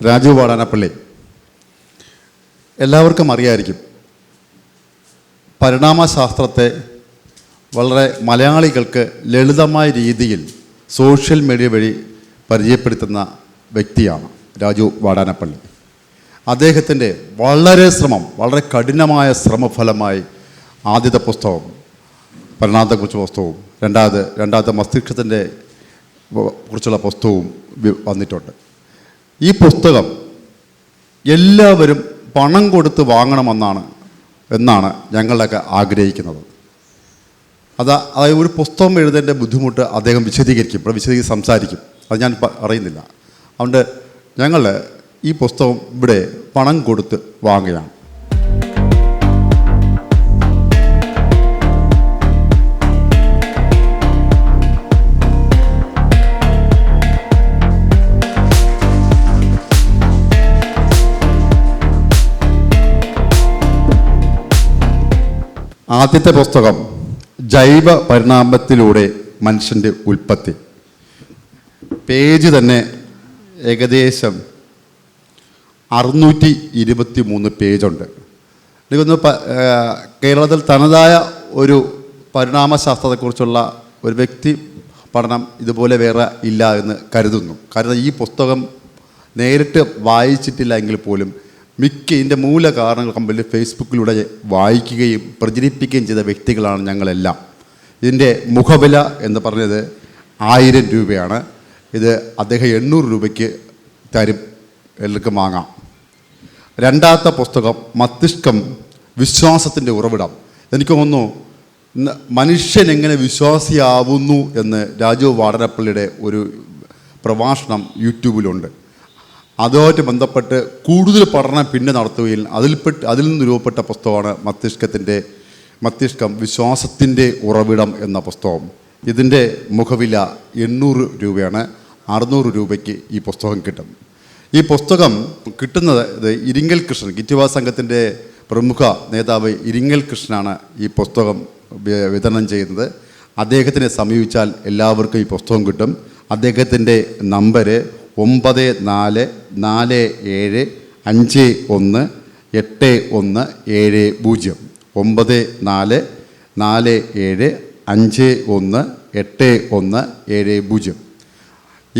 രാജു വാടാനപ്പള്ളി. എല്ലാവർക്കും അറിയായിരിക്കും, പരിണാമശാസ്ത്രത്തെ വളരെ മലയാളികൾക്ക് ലളിതമായ രീതിയിൽ സോഷ്യൽ മീഡിയ വഴി പരിചയപ്പെടുത്തുന്ന വ്യക്തിയാണ് രാജു വാടാനപ്പള്ളി. അദ്ദേഹത്തിൻ്റെ വളരെ കഠിനമായ ശ്രമഫലമായി ആദ്യത്തെ പുസ്തകം പരിണാമത്തെക്കുറിച്ച് പുസ്തകവും രണ്ടാമത്തെ മസ്തിഷ്കത്തിൻ്റെ കുറിച്ചുള്ള പുസ്തകവും വന്നിട്ടുണ്ട്. ഈ പുസ്തകം എല്ലാവരും പണം കൊടുത്ത് വാങ്ങണമെന്നാണ് ഞങ്ങളൊക്കെ ആഗ്രഹിക്കുന്നത്. അതായത് ഒരു പുസ്തകം എഴുതേണ്ട ബുദ്ധിമുട്ട് അദ്ദേഹം വിശദീകരിച്ച് സംസാരിക്കും. അത് ഞാൻ അറിയുന്നില്ല. അതുകൊണ്ട് ഞങ്ങൾ ഈ പുസ്തകം ഇവിടെ പണം കൊടുത്ത് വാങ്ങുകയാണ്. ആദ്യത്തെ പുസ്തകം ജൈവ പരിണാമത്തിലൂടെ മനുഷ്യൻ്റെ ഉൽപ്പത്തി. പേജ് തന്നെ ഏകദേശം 623 പേജുണ്ട്. എനിക്കൊന്ന് കേരളത്തിൽ തനതായ ഒരു പരിണാമശാസ്ത്രത്തെക്കുറിച്ചുള്ള ഒരു വ്യക്തി പഠനം ഇതുപോലെ വേറെ ഇല്ല എന്ന് കരുതുന്നു. കാരണം ഈ പുസ്തകം നേരിട്ട് വായിച്ചിട്ടില്ല എങ്കിൽ പോലും ഇതിൻ്റെ മൂല കാരണങ്ങൾ കമ്പിൽ ഫേസ്ബുക്കിലൂടെ വായിക്കുകയും പ്രചരിപ്പിക്കുകയും ചെയ്ത വ്യക്തികളാണ് ഞങ്ങളെല്ലാം. ഇതിൻ്റെ മുഖവില എന്ന് പറഞ്ഞത് 1000 രൂപയാണ്. ഇത് അദ്ദേഹം 800 രൂപയ്ക്ക് തരും, എല്ലാവർക്കും വാങ്ങാം. രണ്ടാമത്തെ പുസ്തകം മസ്തിഷ്കം, വിശ്വാസത്തിൻ്റെ ഉറവിടം. എനിക്ക് തോന്നുന്നു മനുഷ്യൻ എങ്ങനെ വിശ്വാസിയാവുന്നു എന്ന് രാജു വാടാനപ്പള്ളിയുടെ ഒരു പ്രഭാഷണം യൂട്യൂബിലുണ്ട്. അതുമായിട്ട് ബന്ധപ്പെട്ട് കൂടുതൽ പഠനം പിന്നെ നടത്തുകയും അതിൽ നിന്ന് രൂപപ്പെട്ട പുസ്തകമാണ് മസ്തിഷ്കം, വിശ്വാസത്തിൻ്റെ ഉറവിടം എന്ന പുസ്തകം. ഇതിൻ്റെ മുഖവില 800 രൂപയാണ്. 600 രൂപയ്ക്ക് ഈ പുസ്തകം കിട്ടും. ഈ പുസ്തകം കിട്ടുന്നത് ഇരിങ്ങൽ കൃഷ്ണൻ, കിറ്റുവാ സംഘത്തിൻ്റെ പ്രമുഖ നേതാവ് ഇരിങ്ങൽ കൃഷ്ണനാണ് ഈ പുസ്തകം വിതരണം ചെയ്യുന്നത്. അദ്ദേഹത്തിനെ സമീപിച്ചാൽ എല്ലാവർക്കും ഈ പുസ്തകം കിട്ടും. അദ്ദേഹത്തിൻ്റെ നമ്പര് 9447518170 9447518170.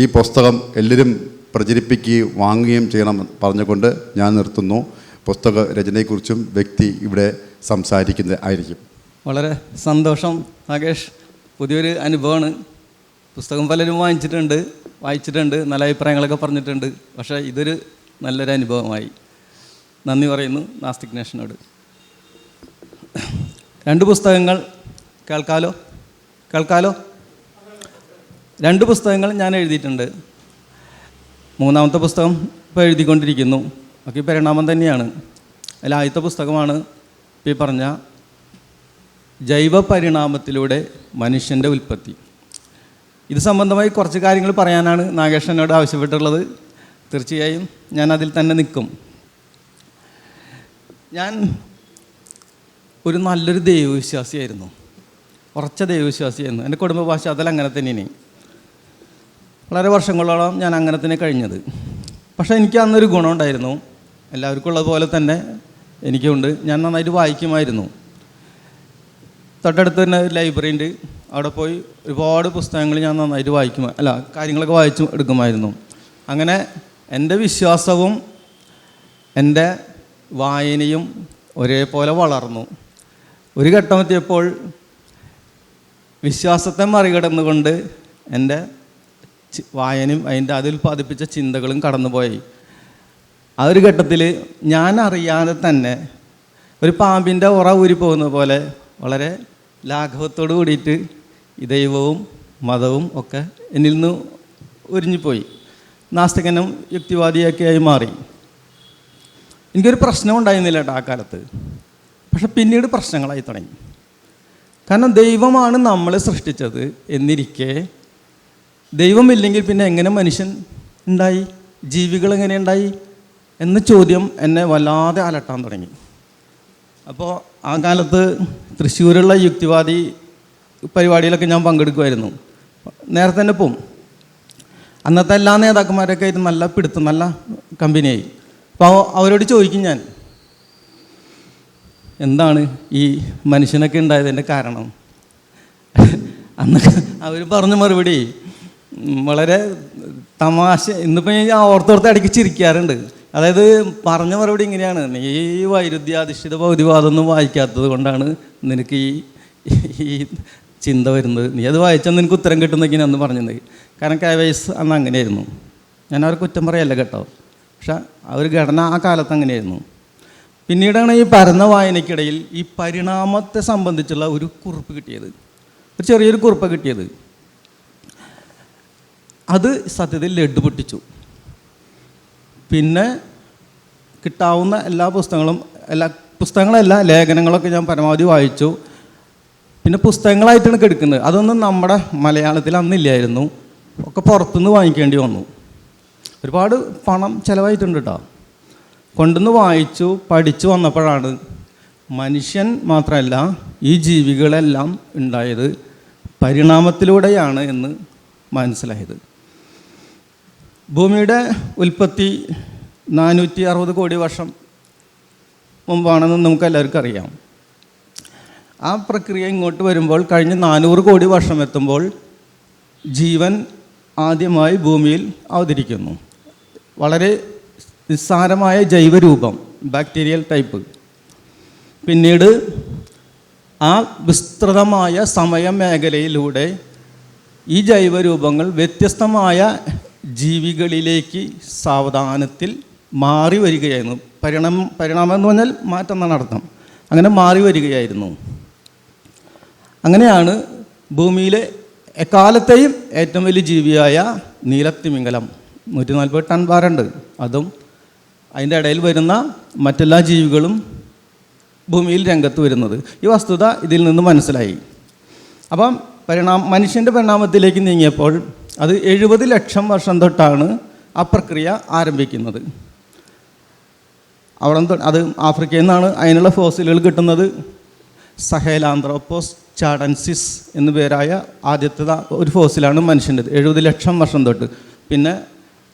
ഈ പുസ്തകം എല്ലാവരും പ്രചരിപ്പിക്കുകയും വാങ്ങുകയും ചെയ്യണം പറഞ്ഞുകൊണ്ട് ഞാൻ നിർത്തുന്നു. പുസ്തക രചനയെക്കുറിച്ചും വ്യക്തി ഇവിടെ സംസാരിക്കുന്നത് ആയിരിക്കും. വളരെ സന്തോഷം നാഗേഷ്. പുതിയൊരു അനുഭവമാണ്. പുസ്തകം പലരും വായിച്ചിട്ടുണ്ട്, നല്ല അഭിപ്രായങ്ങളൊക്കെ പറഞ്ഞിട്ടുണ്ട്. പക്ഷേ ഇതൊരു നല്ലൊരു അനുഭവമായി. നന്ദി പറയുന്നു നാസ്തിക് നേഷനോട്. 2 പുസ്തകങ്ങൾ കേൾക്കാലോ? 2 പുസ്തകങ്ങൾ ഞാൻ എഴുതിയിട്ടുണ്ട്. 3ാമത്തെ പുസ്തകം ഇപ്പോൾ എഴുതിക്കൊണ്ടിരിക്കുന്നു. ഒക്കെ പരിണാമം തന്നെയാണ്. അതിൽ ആദ്യത്തെ പുസ്തകമാണ് ഇപ്പോൾ ഈ പറഞ്ഞ ജൈവ പരിണാമത്തിലൂടെ മനുഷ്യൻ്റെ ഉൽപ്പത്തി. ഇത് സംബന്ധമായി കുറച്ച് കാര്യങ്ങൾ പറയാനാണ് നാഗേഷനോട് ആവശ്യപ്പെട്ടുള്ളത്. തീർച്ചയായും ഞാൻ അതിൽ തന്നെ നിൽക്കും. ഞാൻ ഒരു നല്ലൊരു ദൈവവിശ്വാസിയായിരുന്നു, ഉറച്ച ദൈവവിശ്വാസിയായിരുന്നു. എൻ്റെ കുടുംബ ഭാഷ അതിലങ്ങനെ തന്നെയാണ്. വളരെ വർഷങ്ങളോളം ഞാൻ അങ്ങനെ തന്നെ കഴിഞ്ഞത്. പക്ഷേ എനിക്ക് അന്നൊരു ഗുണമുണ്ടായിരുന്നു, എല്ലാവർക്കും ഉള്ളതുപോലെ തന്നെ എനിക്കുണ്ട്. ഞാൻ നന്നായിട്ട് വായിക്കുമായിരുന്നു. തൊട്ടടുത്ത് തന്നെ ഒരു ലൈബ്രറി ഉണ്ട്. അവിടെ പോയി ഒരുപാട് പുസ്തകങ്ങൾ ഞാൻ നന്നായിട്ട് കാര്യങ്ങളൊക്കെ വായിച്ചു എടുക്കുമായിരുന്നു. അങ്ങനെ എൻ്റെ വിശ്വാസവും എൻ്റെ വായനയും ഒരേപോലെ വളർന്നു. ഒരു ഘട്ടമെത്തിയപ്പോൾ വിശ്വാസത്തെ മറികടന്നുകൊണ്ട് എൻ്റെ വായനയും അതിൽ പതിപ്പിച്ച ചിന്തകളും കടന്നുപോയി. ആ ഒരു ഘട്ടത്തിൽ ഞാൻ അറിയാതെ തന്നെ ഒരു പാമ്പിൻ്റെ ഉറ ഊരിപ്പോകുന്ന പോലെ വളരെ ലാഘവത്തോട് കൂടിയിട്ട് ഈ ദൈവവും മതവും ഒക്കെ എന്നിൽ നിന്ന് ഉരിഞ്ഞുപോയി. നാസ്തികനും യുക്തിവാദിയൊക്കെയായി മാറി. എനിക്കൊരു പ്രശ്നം ഉണ്ടായിരുന്നില്ല കേട്ടോ ആ കാലത്ത്. പക്ഷെ പിന്നീട് പ്രശ്നങ്ങളായി തുടങ്ങി. കാരണം ദൈവമാണ് നമ്മളെ സൃഷ്ടിച്ചത് എന്നിരിക്കെ ദൈവമില്ലെങ്കിൽ പിന്നെ എങ്ങനെ മനുഷ്യൻ ഉണ്ടായി, ജീവികൾ എങ്ങനെ ഉണ്ടായി എന്ന ചോദ്യം എന്നെ വല്ലാതെ അലട്ടാൻ തുടങ്ങി. അപ്പോൾ ആ കാലത്ത് തൃശ്ശൂരുള്ള യുക്തിവാദി പരിപാടിയിലൊക്കെ ഞാൻ പങ്കെടുക്കുമായിരുന്നു. നേരത്തെ തന്നെ പോവും. അന്നത്തെ എല്ലാ നേതാക്കന്മാരൊക്കെ ആയിട്ട് നല്ല പിടുത്തം, നല്ല കമ്പനിയായി. അപ്പോൾ അവരോട് ചോദിക്കും ഞാൻ, എന്താണ് ഈ മനുഷ്യനൊക്കെ ഉണ്ടായതിൻ്റെ കാരണം? അന്ന് അവർ പറഞ്ഞ മറുപടി വളരെ തമാശ, ഇന്നിപ്പോൾ ഞാൻ ഓർത്തോർത്ത് ഇടയ്ക്ക് ചിരിക്കാറുണ്ട്. അതായത് പറഞ്ഞ മറുപടി ഇങ്ങനെയാണ്: നീ ഈ വൈരുദ്ധ്യാധിഷ്ഠിത ഭൗതികവാദം ഒന്നും വായിക്കാത്തത് കൊണ്ടാണ് നിനക്ക് ഈ ചിന്ത വരുന്നത്. നീ അത് വായിച്ചാൽ നിനക്ക് ഉത്തരം കിട്ടുന്നൊക്കെ അന്ന് പറഞ്ഞത്. കാരണം കെ.വൈസ് അന്ന് അങ്ങനെയായിരുന്നു. ഞാൻ അവരെ കുറ്റം പറയല്ല കേട്ടോ, പക്ഷെ ആ ഒരു ഘടന ആ കാലത്ത് അങ്ങനെയായിരുന്നു. പിന്നീടാണ് ഈ പരന്ന വായനയ്ക്കിടയിൽ ഈ പരിണാമത്തെ സംബന്ധിച്ചുള്ള ഒരു കുറിപ്പ് കിട്ടിയത്, ഒരു ചെറിയൊരു കുറിപ്പ് കിട്ടിയത്. അത് സത്യത്തിൽ ലഡ്ഡു പൊട്ടിച്ചു. പിന്നെ കിട്ടാവുന്ന എല്ലാ പുസ്തകങ്ങളല്ല, ലേഖനങ്ങളൊക്കെ ഞാൻ പരമാവധി വായിച്ചു. പിന്നെ പുസ്തകങ്ങളായിട്ടാണ് എടുക്കുന്നത്. അതൊന്നും നമ്മുടെ മലയാളത്തിൽ അന്നില്ലായിരുന്നു, ഒക്കെ പുറത്തുനിന്ന് വാങ്ങിക്കേണ്ടി വന്നു. ഒരുപാട് പണം ചിലവായിട്ടുണ്ട് കേട്ടോ. കൊണ്ടുവന്ന് വായിച്ചു പഠിച്ചു വന്നപ്പോഴാണ് മനുഷ്യൻ മാത്രമല്ല ഈ ജീവികളെല്ലാം ഉണ്ടായത് പരിണാമത്തിലൂടെയാണ് എന്ന് മനസ്സിലായത്. ഭൂമിയുടെ ഉൽപ്പത്തി 460 കോടി വർഷം മുമ്പാണെന്ന് നമുക്ക് എല്ലാവർക്കും അറിയാം. ആ പ്രക്രിയ ഇങ്ങോട്ട് വരുമ്പോൾ കഴിഞ്ഞ 400 കോടി വർഷം എത്തുമ്പോൾ ജീവൻ ആദ്യമായി ഭൂമിയിൽ അവതരിക്കുന്നു. വളരെ നിസ്സാരമായ ജൈവരൂപം, ബാക്ടീരിയൽ ടൈപ്പ്. പിന്നീട് ആ വിസ്തൃതമായ സമയമേഖലയിലൂടെ ഈ ജൈവരൂപങ്ങൾ വ്യത്യസ്തമായ ജീവികളിലേക്ക് സാവധാനത്തിൽ മാറി വരികയായിരുന്നു. പരിണാമം എന്ന് പറഞ്ഞാൽ മാറ്റം എന്നാണ് അർത്ഥം. അങ്ങനെ മാറി വരികയായിരുന്നു. അങ്ങനെയാണ് ഭൂമിയിലെ എക്കാലത്തെയും ഏറ്റവും വലിയ ജീവിയായ നീലത്തിമിംഗലം 140 ടൺ ഭാരമുണ്ട്. അതും അതിൻ്റെ ഇടയിൽ വരുന്ന മറ്റെല്ലാ ജീവികളും ഭൂമിയിൽ രംഗത്ത് വരുന്നത്. ഈ വസ്തുത ഇതിൽ നിന്ന് മനസ്സിലായി. അപ്പം മനുഷ്യൻ്റെ പരിണാമത്തിലേക്ക് നീങ്ങിയപ്പോൾ അത് 70 ലക്ഷം വർഷം തൊട്ടാണ് ആ പ്രക്രിയ ആരംഭിക്കുന്നത്. അത് ആഫ്രിക്കയിൽ നിന്നാണ് അതിനുള്ള ഫോസിലുകൾ കിട്ടുന്നത്. സഹേലാന്ത്രോപ്പോസ് ചാഡൻസിസ് എന്നു പേരായ ആദ്യത്തെ ഒരു ഫോസിലാണ് മനുഷ്യൻ്റെത്, 70 ലക്ഷം വർഷം തൊട്ട്. പിന്നെ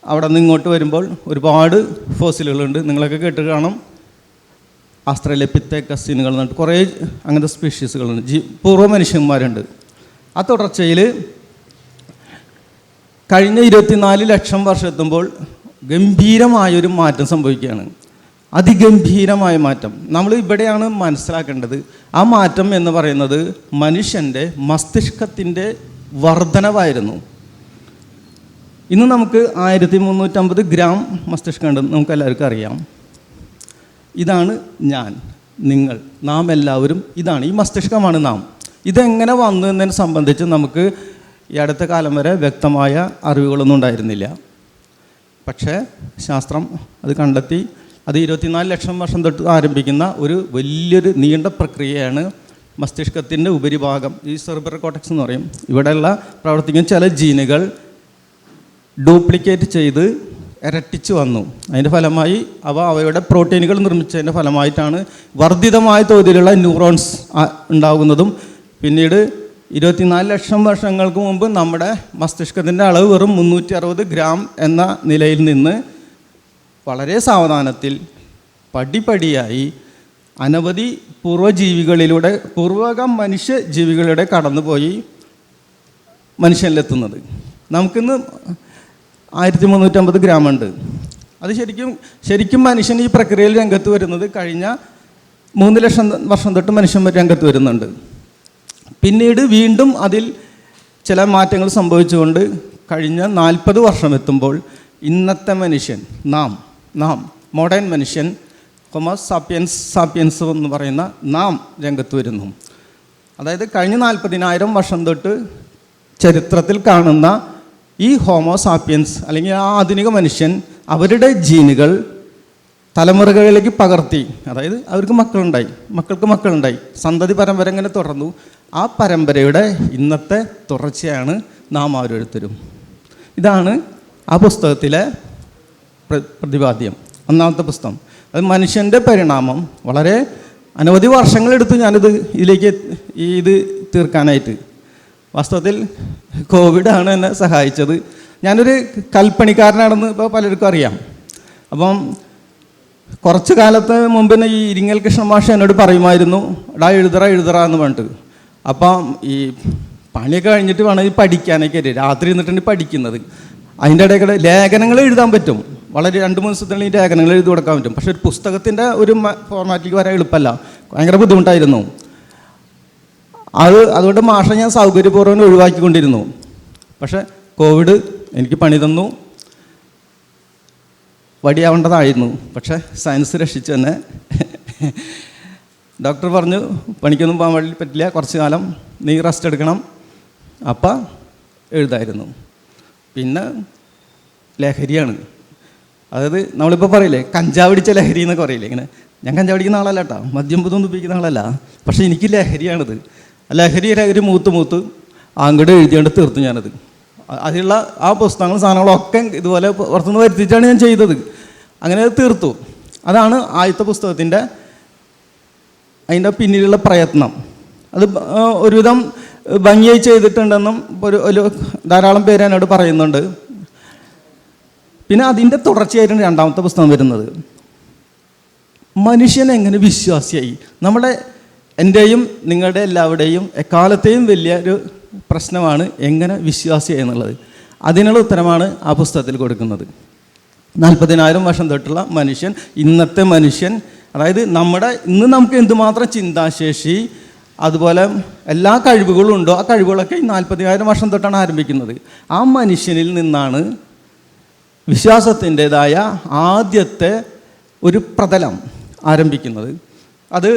അവിടെ നിന്ന് ഇങ്ങോട്ട് വരുമ്പോൾ ഒരുപാട് ഫോസിലുകളുണ്ട്. നിങ്ങളൊക്കെ കേട്ട് കാണും, ആസ്ട്രലോപിതെക്കസിനുകൾ എന്നിട്ട് കുറേ അങ്ങനത്തെ സ്പീഷീസുകളുണ്ട്, പൂർവ്വ മനുഷ്യന്മാരുണ്ട്. ആ തുടർച്ചയിൽ കഴിഞ്ഞ 24 ലക്ഷം വർഷം എത്തുമ്പോൾ ഗംഭീരമായൊരു മാറ്റം സംഭവിക്കുകയാണ്. അതിഗംഭീരമായ മാറ്റം. നമ്മൾ ഇവിടെയാണ് മനസ്സിലാക്കേണ്ടത്. ആ മാറ്റം എന്ന് പറയുന്നത് മനുഷ്യൻ്റെ മസ്തിഷ്കത്തിൻ്റെ വർധനവായിരുന്നു. ഇന്ന് നമുക്ക് 1350 ഗ്രാം മസ്തിഷ്കമുണ്ടെന്ന് നമുക്ക് എല്ലാവർക്കും അറിയാം. ഇതാണ് ഞാൻ, നിങ്ങൾ, നാം എല്ലാവരും ഇതാണ്, ഈ മസ്തിഷ്കമാണ് നാം. ഇതെങ്ങനെ വന്നു എന്നതിനെ സംബന്ധിച്ച് നമുക്ക് ഈ അടുത്ത കാലം വരെ വ്യക്തമായ അറിവുകളൊന്നും ഉണ്ടായിരുന്നില്ല. പക്ഷേ ശാസ്ത്രം അത് കണ്ടെത്തി. അത് 24 ലക്ഷം വർഷം തൊട്ട് ആരംഭിക്കുന്ന ഒരു വലിയൊരു നീണ്ട പ്രക്രിയയാണ്. മസ്തിഷ്കത്തിൻ്റെ ഉപരിഭാഗം, ഈ സെറിബ്രൽ കോർട്ടെക്സ് എന്ന് പറയും, ഇവിടെയുള്ള പ്രവർത്തിക്കുന്ന ചില ജീനുകൾ ഡ്യൂപ്ലിക്കേറ്റ് ചെയ്ത് ഇരട്ടിച്ച് വന്നു. അതിൻ്റെ ഫലമായി അവയുടെ പ്രോട്ടീനുകൾ നിർമ്മിച്ചതിൻ്റെ ഫലമായിട്ടാണ് വർദ്ധിതമായ തോതിലുള്ള ന്യൂറോൺസ് ഉണ്ടാകുന്നതും. പിന്നീട് 24 ലക്ഷം വർഷങ്ങൾക്ക് മുമ്പ് നമ്മുടെ മസ്തിഷ്കത്തിൻ്റെ അളവ് വെറും 360 ഗ്രാം എന്ന നിലയിൽ നിന്ന് വളരെ സാവധാനത്തിൽ പടിപടിയായി അനവധി പൂർവ്വക മനുഷ്യജീവികളിലൂടെ കടന്നുപോയി മനുഷ്യനിലെത്തുന്നത്. നമുക്കിന്ന് 1350 ഗ്രാം ഉണ്ട്. അത് ശരിക്കും മനുഷ്യൻ ഈ പ്രക്രിയയിൽ രംഗത്ത് വരുന്നത് കഴിഞ്ഞ 3 ലക്ഷം വർഷം തൊട്ട് മനുഷ്യൻ രംഗത്ത് വരുന്നുണ്ട്. പിന്നീട് വീണ്ടും അതിൽ ചില മാറ്റങ്ങൾ സംഭവിച്ചുകൊണ്ട് കഴിഞ്ഞ 40 വർഷം എത്തുമ്പോൾ ഇന്നത്തെ മനുഷ്യൻ, നാം മോഡേൺ മനുഷ്യൻ, സാപ്പിയൻസ് എന്ന് പറയുന്ന നാം രംഗത്ത് വരുന്നു. അതായത് കഴിഞ്ഞ 40,000 വർഷം തൊട്ട് ചരിത്രത്തിൽ കാണുന്ന ഈ ഹോമോ സാപ്പിയൻസ് അല്ലെങ്കിൽ ആ ആധുനിക മനുഷ്യൻ അവരുടെ ജീനുകൾ തലമുറകളിലേക്ക് പകർത്തി. അതായത് അവർക്ക് മക്കളുണ്ടായി, സന്തതി പരമ്പര ഇങ്ങനെ തുടർന്നു. ആ പരമ്പരയുടെ ഇന്നത്തെ തുടർച്ചയാണ് നാം ഓരോരുത്തരും. ഇതാണ് ആ പുസ്തകത്തിലെ പ്രതിപാദ്യം, ഒന്നാമത്തെ പുസ്തകം. അത് മനുഷ്യൻ്റെ പരിണാമം. വളരെ അനവധി വർഷങ്ങളെടുത്തു ഞാനിത് ഇത് തീർക്കാനായിട്ട്. വാസ്തവത്തിൽ കോവിഡാണ് എന്നെ സഹായിച്ചത്. ഞാനൊരു കൽപ്പണിക്കാരനാണെന്ന് ഇപ്പോൾ പലർക്കും അറിയാം. അപ്പം കുറച്ച് കാലത്ത് മുമ്പിന് ഈ ഇരിങ്ങൽ കൃഷ്ണ മാഷ് എന്നോട് പറയുമായിരുന്നു, എടാ എഴുതറ എന്ന് പറഞ്ഞിട്ട്. അപ്പം ഈ പണിയൊക്കെ കഴിഞ്ഞിട്ട് വേണം ഈ പഠിക്കാനൊക്കെ രാത്രി നിന്നിട്ടാണ് പഠിക്കുന്നത്. അതിൻ്റെ ഇടയ്ക്ക് ലേഖനങ്ങൾ എഴുതാൻ പറ്റും, വളരെ 2-3 ദിവസത്തിനുള്ളിൽ ഈ ലേഖനങ്ങൾ എഴുതി കൊടുക്കാൻ പറ്റും. പക്ഷെ ഒരു പുസ്തകത്തിൻ്റെ ഒരു ഫോർമാറ്റിലേക്ക് വരാൻ എളുപ്പമല്ല, ഭയങ്കര ബുദ്ധിമുട്ടായിരുന്നു. അതുകൊണ്ട് മാഷെ ഞാൻ സൗകര്യപൂർവ്വം ഒഴിവാക്കിക്കൊണ്ടിരുന്നു. പക്ഷെ കോവിഡ് എനിക്ക് പണി തന്നു, വടിയാവേണ്ടതായിരുന്നു. പക്ഷേ സയൻസ് രക്ഷിച്ചു തന്നെ. ഡോക്ടർ പറഞ്ഞു പണിക്കൊന്നും പോകാൻ വേണ്ടി പറ്റില്ല, കുറച്ച് കാലം നീ റെസ്റ്റ് എടുക്കണം. അപ്പം എഴുതായിരുന്നു. പിന്നെ ലഹരിയാണ്. അതായത് നമ്മളിപ്പോൾ പറയില്ലേ കഞ്ചാവടിച്ച ലഹരി എന്നൊക്കെ പറയില്ലേ, ഇങ്ങനെ ഞാൻ കഞ്ചാവടിക്കുന്ന ആളല്ല കേട്ടോ, മദ്യം പുതും തുപ്പിക്കുന്ന ആളല്ല. പക്ഷേ എനിക്ക് ലഹരിയാണിത്. ലഹരി മൂത്ത് അങ്ങോട്ട് എഴുതിയാണ്ട് തീർത്തു ഞാനത്. അതിലുള്ള ആ പുസ്തകങ്ങളും സാധനങ്ങളൊക്കെ ഇതുപോലെ പുറത്തുനിന്ന് വരുത്തിച്ചാണ് ഞാൻ ചെയ്തത്. അങ്ങനെ അത് തീർത്തു. അതാണ് ആദ്യത്തെ പുസ്തകത്തിൻ്റെ അതിൻ്റെ പിന്നിലുള്ള പ്രയത്നം. അത് ഒരുവിധം ഭംഗിയായി ചെയ്തിട്ടുണ്ടെന്നും ഒരു ധാരാളം പേര് എന്നോട് പറയുന്നുണ്ട്. പിന്നെ അതിൻ്റെ തുടർച്ചയായിട്ടാണ് രണ്ടാമത്തെ പുസ്തകം വരുന്നത്. മനുഷ്യൻ എങ്ങനെ വിശ്വാസിയായി? എൻ്റെയും നിങ്ങളുടെ എല്ലാവരുടെയും എക്കാലത്തെയും വലിയൊരു പ്രശ്നമാണ് എങ്ങനെ വിശ്വാസിയായി എന്നുള്ളത്. അതിനുള്ള ഉത്തരമാണ് ആ പുസ്തകത്തിൽ കൊടുക്കുന്നത്. 40,000 വർഷം തൊട്ടുള്ള മനുഷ്യൻ, ഇന്നത്തെ മനുഷ്യൻ, അതായത് ഇന്ന് നമുക്ക് എന്തുമാത്രം ചിന്താശേഷി അതുപോലെ എല്ലാ കഴിവുകളും ഉണ്ടോ, ആ കഴിവുകളൊക്കെ ഈ 40,000 വർഷം തൊട്ടാണ് ആരംഭിക്കുന്നത്. ആ മനുഷ്യനിൽ നിന്നാണ് വിശ്വാസത്തിൻ്റെതായ ആദ്യത്തെ ഒരു പ്രതലം ആരംഭിക്കുന്നത്. അത്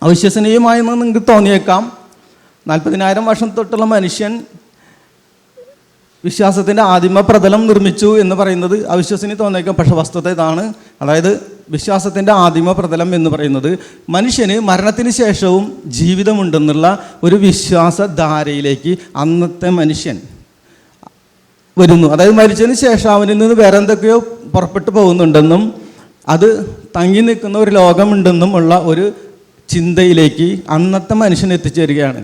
അവിശ്വസനീയമായെന്ന് നിങ്ങൾക്ക് തോന്നിയേക്കാം. 40,000 വർഷം തൊട്ടുള്ള മനുഷ്യൻ വിശ്വാസത്തിൻ്റെ ആദിമ പ്രതലം നിർമ്മിച്ചു എന്ന് പറയുന്നത് അവിശ്വസനീയം തോന്നിയേക്കാം. പക്ഷേ വസ്തുത ഇതാണ്. അതായത് വിശ്വാസത്തിൻ്റെ ആദിമ പ്രതലം എന്ന് പറയുന്നത് മനുഷ്യന് മരണത്തിന് ശേഷവും ജീവിതമുണ്ടെന്നുള്ള ഒരു വിശ്വാസധാരയിലേക്ക് അന്നത്തെ മനുഷ്യൻ വരുന്നു. അതായത് മരിച്ചതിന് ശേഷം അവനിൽ നിന്ന് വേറെ എന്തൊക്കെയോ പുറപ്പെട്ടു പോകുന്നുണ്ടെന്നും അത് തങ്ങി നിൽക്കുന്ന ഒരു ലോകമുണ്ടെന്നും ഉള്ള ഒരു ചിന്തയിലേക്ക് അന്നത്തെ മനുഷ്യൻ എത്തിച്ചേരുകയാണ്.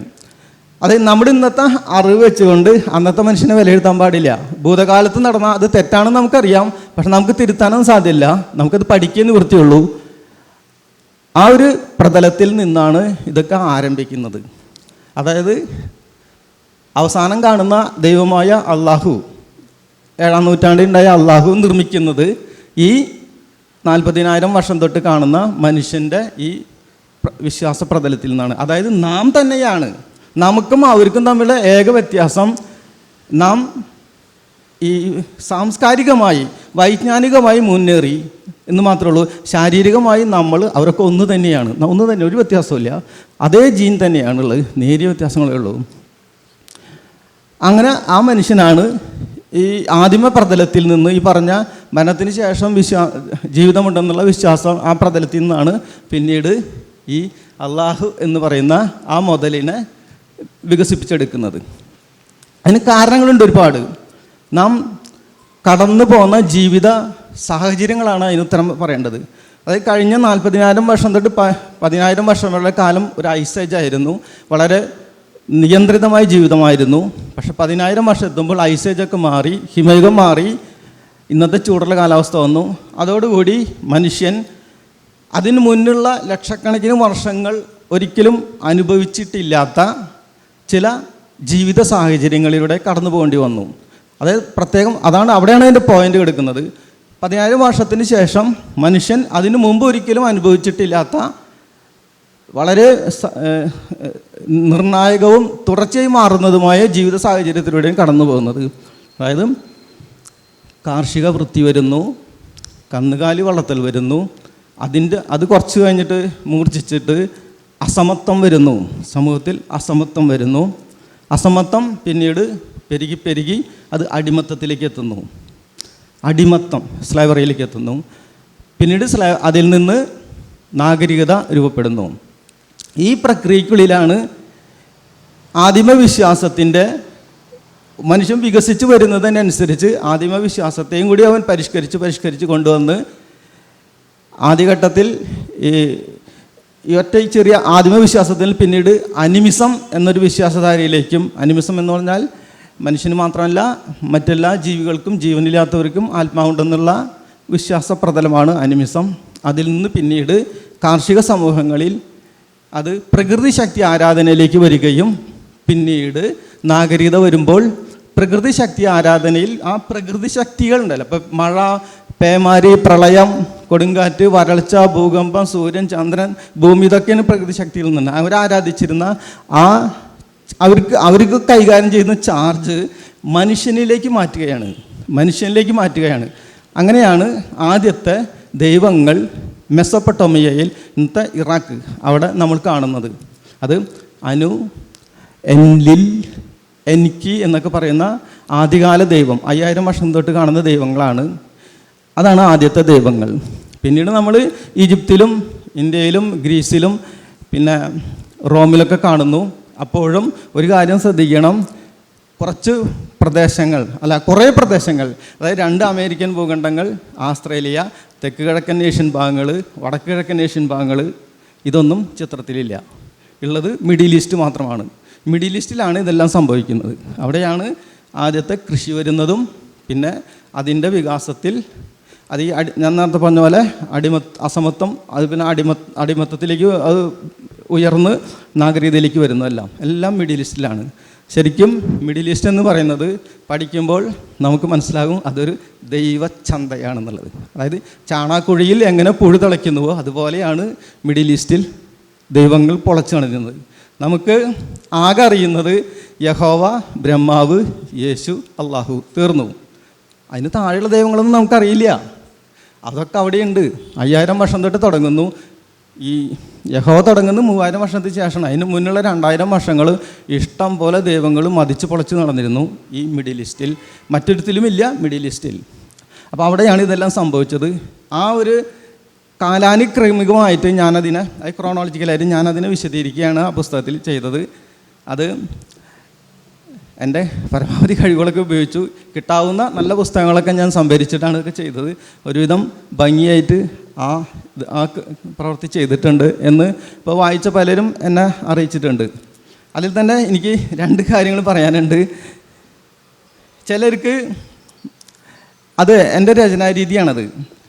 അതായത് നമ്മുടെ ഇന്നത്തെ അറിവ് വെച്ചുകൊണ്ട് അന്നത്തെ മനുഷ്യനെ വിലയിരുത്താൻ പാടില്ല. ഭൂതകാലത്ത് നടന്ന അത് തെറ്റാണെന്ന് നമുക്കറിയാം, പക്ഷെ നമുക്ക് തിരുത്താനൊന്നും സാധ്യമല്ല. നമുക്കത് പഠിക്കേ നിവൃത്തിയുള്ളൂ. ആ ഒരു പ്രതലത്തിൽ നിന്നാണ് ഇതൊക്കെ ആരംഭിക്കുന്നത്. അതായത് അവസാനം കാണുന്ന ദൈവമായ അള്ളാഹു, 7-ാം നൂറ്റാണ്ടിലുണ്ടായ അള്ളാഹു നിർമ്മിക്കുന്നത് ഈ 40,000 വർഷം തൊട്ട് കാണുന്ന മനുഷ്യൻ്റെ ഈ വിശ്വാസ പ്രതലത്തിൽ നിന്നാണ്. അതായത് നാം തന്നെയാണ്, നമുക്കും അവർക്കും തമ്മിലുള്ള ഏക വ്യത്യാസം നാം ഈ സാംസ്കാരികമായി വൈജ്ഞാനികമായി മുന്നേറി എന്ന് മാത്രമേ ഉള്ളൂ. ശാരീരികമായി നമ്മൾ അവരൊക്കെ ഒന്ന് തന്നെയാണ്, ഒന്ന് തന്നെ, ഒരു വ്യത്യാസമില്ല. അതേ ജീൻ തന്നെയാണുള്ളത്, നേരിയ വ്യത്യാസങ്ങളേ ഉള്ളൂ. അങ്ങനെ ആ മനുഷ്യനാണ് ഈ ആദിമ പ്രതലത്തിൽ നിന്ന് ഈ പറഞ്ഞ മരണത്തിന് ശേഷം ജീവിതമുണ്ടെന്നുള്ള വിശ്വാസം ആ പ്രതലത്തിൽ നിന്നാണ് പിന്നീട് ഈ അള്ളാഹു എന്ന് പറയുന്ന ആ മുതലിനെ വികസിപ്പിച്ചെടുക്കുന്നത്. അതിന് കാരണങ്ങളുണ്ട് ഒരുപാട്. നാം കടന്നു പോകുന്ന ജീവിത സാഹചര്യങ്ങളാണ് അതിനുത്തരം പറയേണ്ടത്. അതായത് കഴിഞ്ഞ 40,000 വർഷം തൊട്ട് 10,000 വർഷം വരെ കാലം ഒരു ഐസേജ് ആയിരുന്നു, വളരെ നിയന്ത്രിതമായ ജീവിതമായിരുന്നു. പക്ഷെ 10,000 വർഷം എത്തുമ്പോൾ ഐസേജൊക്കെ മാറി, ഹിമയുഗം മാറി, ഇന്നത്തെ ചൂടുള്ള കാലാവസ്ഥ വന്നു. അതോടുകൂടി മനുഷ്യൻ അതിന് മുന്നുള്ള ലക്ഷക്കണക്കിന് വർഷങ്ങൾ ഒരിക്കലും അനുഭവിച്ചിട്ടില്ലാത്ത ചില ജീവിത സാഹചര്യങ്ങളിലൂടെ കടന്നു പോകേണ്ടി വന്നു. അതായത് പ്രത്യേകം അവിടെയാണ് അതിൻ്റെ പോയിന്റ് കിടക്കുന്നത്. 10,000 വർഷത്തിന് ശേഷം മനുഷ്യൻ അതിനു മുമ്പ് ഒരിക്കലും അനുഭവിച്ചിട്ടില്ലാത്ത വളരെ നിർണായകവും തുടർച്ചയായി മാറുന്നതുമായ ജീവിത സാഹചര്യത്തിലൂടെയും കടന്നു പോകുന്നത്. അതായത് കാർഷിക വൃത്തി വരുന്നു, കന്നുകാലി വളർത്തൽ വരുന്നു, അത് കുറച്ച് കഴിഞ്ഞിട്ട് മൂർച്ഛിച്ചിട്ട് അസമത്വം വരുന്നു, സമൂഹത്തിൽ അസമത്വം വരുന്നു. അസമത്വം പിന്നീട് പെരുകി അത് അടിമത്തത്തിലേക്ക് എത്തുന്നു, അടിമത്തം സ്ലേവറിയിലേക്ക് എത്തുന്നു. പിന്നീട് അതിൽ നിന്ന് നാഗരികത രൂപപ്പെടുന്നു. ഈ പ്രക്രിയക്കുള്ളിലാണ് ആദിമവിശ്വാസത്തിൻ്റെ മനുഷ്യൻ വികസിച്ച് വരുന്നതിനനുസരിച്ച് ആദിമവിശ്വാസത്തെയും കൂടി അവൻ പരിഷ്കരിച്ച് കൊണ്ടുവന്ന് ആദ്യഘട്ടത്തിൽ ഈ ഒറ്റ ചെറിയ ആദിമവിശ്വാസത്തിൽ പിന്നീട് അനിമിസം എന്നൊരു വിശ്വാസധാരയിലേക്കും, അനിമിസം എന്ന് പറഞ്ഞാൽ മനുഷ്യന് മാത്രമല്ല മറ്റെല്ലാ ജീവികൾക്കും ജീവനില്ലാത്തവർക്കും ആത്മാവുണ്ടെന്നുള്ള വിശ്വാസപ്രതലമാണ് അനിമിസം. അതിൽ നിന്ന് പിന്നീട് കാർഷിക സമൂഹങ്ങളിൽ അത് പ്രകൃതി ശക്തി ആരാധനയിലേക്ക് വരികയും പിന്നീട് നാഗരികത വരുമ്പോൾ പ്രകൃതി ശക്തി ആരാധനയിൽ ആ പ്രകൃതി ശക്തികളുണ്ടല്ലോ, ഇപ്പം മഴ, പേമാരി, പ്രളയം, കൊടുങ്കാറ്റ്, വരൾച്ച, ഭൂകമ്പം, സൂര്യൻ, ചന്ദ്രൻ, ഭൂമി, ഇതൊക്കെയാണ് പ്രകൃതി ശക്തിയിൽ നിന്ന് അവരാരാധിച്ചിരുന്ന ആ അവർക്ക് കൈകാര്യം ചെയ്യുന്ന ചാർജ് മനുഷ്യനിലേക്ക് മാറ്റുകയാണ്. അങ്ങനെയാണ് ആദ്യത്തെ ദൈവങ്ങൾ മെസ്സപ്പൊട്ടോമിയയിൽ, ഇന്നത്തെ ഇറാഖ്, അവിടെ നമ്മൾ കാണുന്നത്. അത് അനു, എൻലിൽ, എനിക്ക് എന്നൊക്കെ പറയുന്ന ആദ്യകാല ദൈവം 5000 വർഷം തൊട്ട് കാണുന്ന ദൈവങ്ങളാണ്. അതാണ് ആദ്യത്തെ ദൈവങ്ങൾ. പിന്നീട് നമ്മൾ ഈജിപ്തിലും ഇന്ത്യയിലും ഗ്രീസിലും പിന്നെ റോമിലൊക്കെ കാണുന്നു. അപ്പോഴും ഒരു കാര്യം ശ്രദ്ധിക്കണം, കുറേ പ്രദേശങ്ങൾ, അതായത് 2 അമേരിക്കൻ ഭൂഖണ്ഡങ്ങൾ, ആസ്ട്രേലിയ, തെക്ക് കിഴക്കൻ ഏഷ്യൻ ഭാഗങ്ങൾ, വടക്ക് കിഴക്കൻ ഏഷ്യൻ ഭാഗങ്ങൾ, ഇതൊന്നും ചിത്രത്തിലില്ല. ഉള്ളത് മിഡിൽ ഈസ്റ്റ് മാത്രമാണ്. മിഡിൽ ഈസ്റ്റിലാണ് ഇതെല്ലാം സംഭവിക്കുന്നത്. അവിടെയാണ് ആദ്യത്തെ കൃഷി വരുന്നതും പിന്നെ അതിൻ്റെ വികാസത്തിൽ അത് ഈ ഞാൻ നേരത്തെ പറഞ്ഞ പോലെ അസമത്വം, അത് പിന്നെ അടിമത്തത്തിലേക്ക് അത് ഉയർന്ന് നാഗരികതയിലേക്ക് വരുന്നതെല്ലാം എല്ലാം മിഡിൽ ഈസ്റ്റിലാണ്. ശരിക്കും മിഡിൽ ഈസ്റ്റ് എന്ന് പറയുന്നത് പഠിക്കുമ്പോൾ നമുക്ക് മനസ്സിലാകും അതൊരു ദൈവചന്തയാണെന്നുള്ളത്. അതായത് ചാണാക്കുഴിയിൽ എങ്ങനെ പുഴു തിളയ്ക്കുന്നുവോ അതുപോലെയാണ് മിഡിൽ ഈസ്റ്റിൽ ദൈവങ്ങൾ പൊളച്ചു നടക്കുന്നത്. നമുക്ക് ആകെ അറിയുന്നത് യഹോവ, ബ്രഹ്മാവ്, യേശു, അള്ളാഹു, തീർന്നു. അതിന് താഴെയുള്ള ദൈവങ്ങളൊന്നും നമുക്കറിയില്ല. അതൊക്കെ അവിടെയുണ്ട്. 5000 വർഷം തൊട്ട് തുടങ്ങുന്നു. ഈ യഹോവ തുടങ്ങുന്നത് 3000 വർഷത്തിന് ശേഷമാണ്. അതിന് മുന്നുള്ള 2000 വർഷങ്ങൾ ഇഷ്ടം പോലെ ദൈവങ്ങൾ മതിച്ച് പൊളച്ച് നടന്നിരുന്നു ഈ മിഡിൽ ഈസ്റ്റിൽ. മറ്റൊരിടത്തിലുമില്ല മിഡിൽ ഈസ്റ്റിൽ. അപ്പോൾ അവിടെയാണ് ഇതെല്ലാം സംഭവിച്ചത്. ആ ഒരു കാലാനുക്രമികമായിട്ട് ഞാനതിനെ, ക്രോണോളജിക്കലായിട്ട് ഞാനതിനെ വിശദീകരിക്കുകയാണ് ആ പുസ്തകത്തിൽ ചെയ്തത്. അത് എൻ്റെ പരമാവധി കഴിവുകളൊക്കെ ഉപയോഗിച്ചു. കിട്ടാവുന്ന നല്ല പുസ്തകങ്ങളൊക്കെ ഞാൻ സംഭരിച്ചിട്ടാണ് ഇതൊക്കെ ചെയ്തത്. ഒരുവിധം ഭംഗിയായിട്ട് ആ പ്രവൃത്തി ചെയ്തിട്ടുണ്ട് എന്ന് ഇപ്പോൾ വായിച്ച പലരും എന്നെ അറിയിച്ചിട്ടുണ്ട്. അതിൽ തന്നെ എനിക്ക് 2 കാര്യങ്ങൾ പറയാനുണ്ട്. ചിലർക്ക് അത് എൻ്റെ രചനാരീതിയാണത്.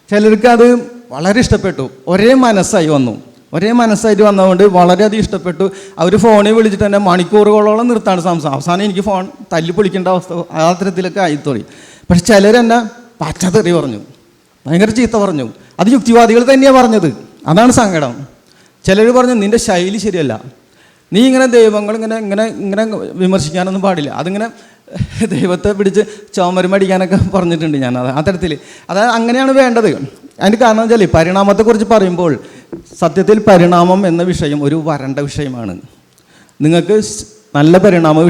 ചിലർക്ക് അത് വളരെ ഇഷ്ടപ്പെട്ടു. ഒരേ മനസ്സായിട്ട് വന്നതുകൊണ്ട് വളരെയധികം ഇഷ്ടപ്പെട്ടു. അവർ ഫോണിൽ വിളിച്ചിട്ട് തന്നെ മണിക്കൂറുകളോളം നിർത്താണ് സംസാരം. അവസാനം എനിക്ക് ഫോൺ തല്ലി പൊളിക്കേണ്ട അവസ്ഥ ആ തരത്തിലൊക്കെ ആയിത്തോളി. പക്ഷെ ചിലരെന്നെ പച്ചതെറി പറഞ്ഞു, ഭയങ്കര ചീത്ത പറഞ്ഞു. അത് യുക്തിവാദികൾ തന്നെയാണ് പറഞ്ഞത്. അതാണ് സങ്കടം. ചിലർ പറഞ്ഞു നിൻ്റെ ശൈലി ശരിയല്ല, നീ ഇങ്ങനെ ദൈവങ്ങൾ ഇങ്ങനെ വിമർശിക്കാനൊന്നും പാടില്ല. അതിങ്ങനെ ദൈവത്തെ പിടിച്ച് ചോമരുമടിക്കാനൊക്കെ പറഞ്ഞിട്ടുണ്ട് ഞാൻ. ആ തരത്തിൽ അതായത് അങ്ങനെയാണ് വേണ്ടത്. അതിൻ്റെ കാരണം വെച്ചാൽ പരിണാമത്തെക്കുറിച്ച് പറയുമ്പോൾ സത്യത്തിൽ പരിണാമം എന്ന വിഷയം ഒരു വരണ്ട വിഷയമാണ്. നിങ്ങൾക്ക് നല്ല പരിണാമ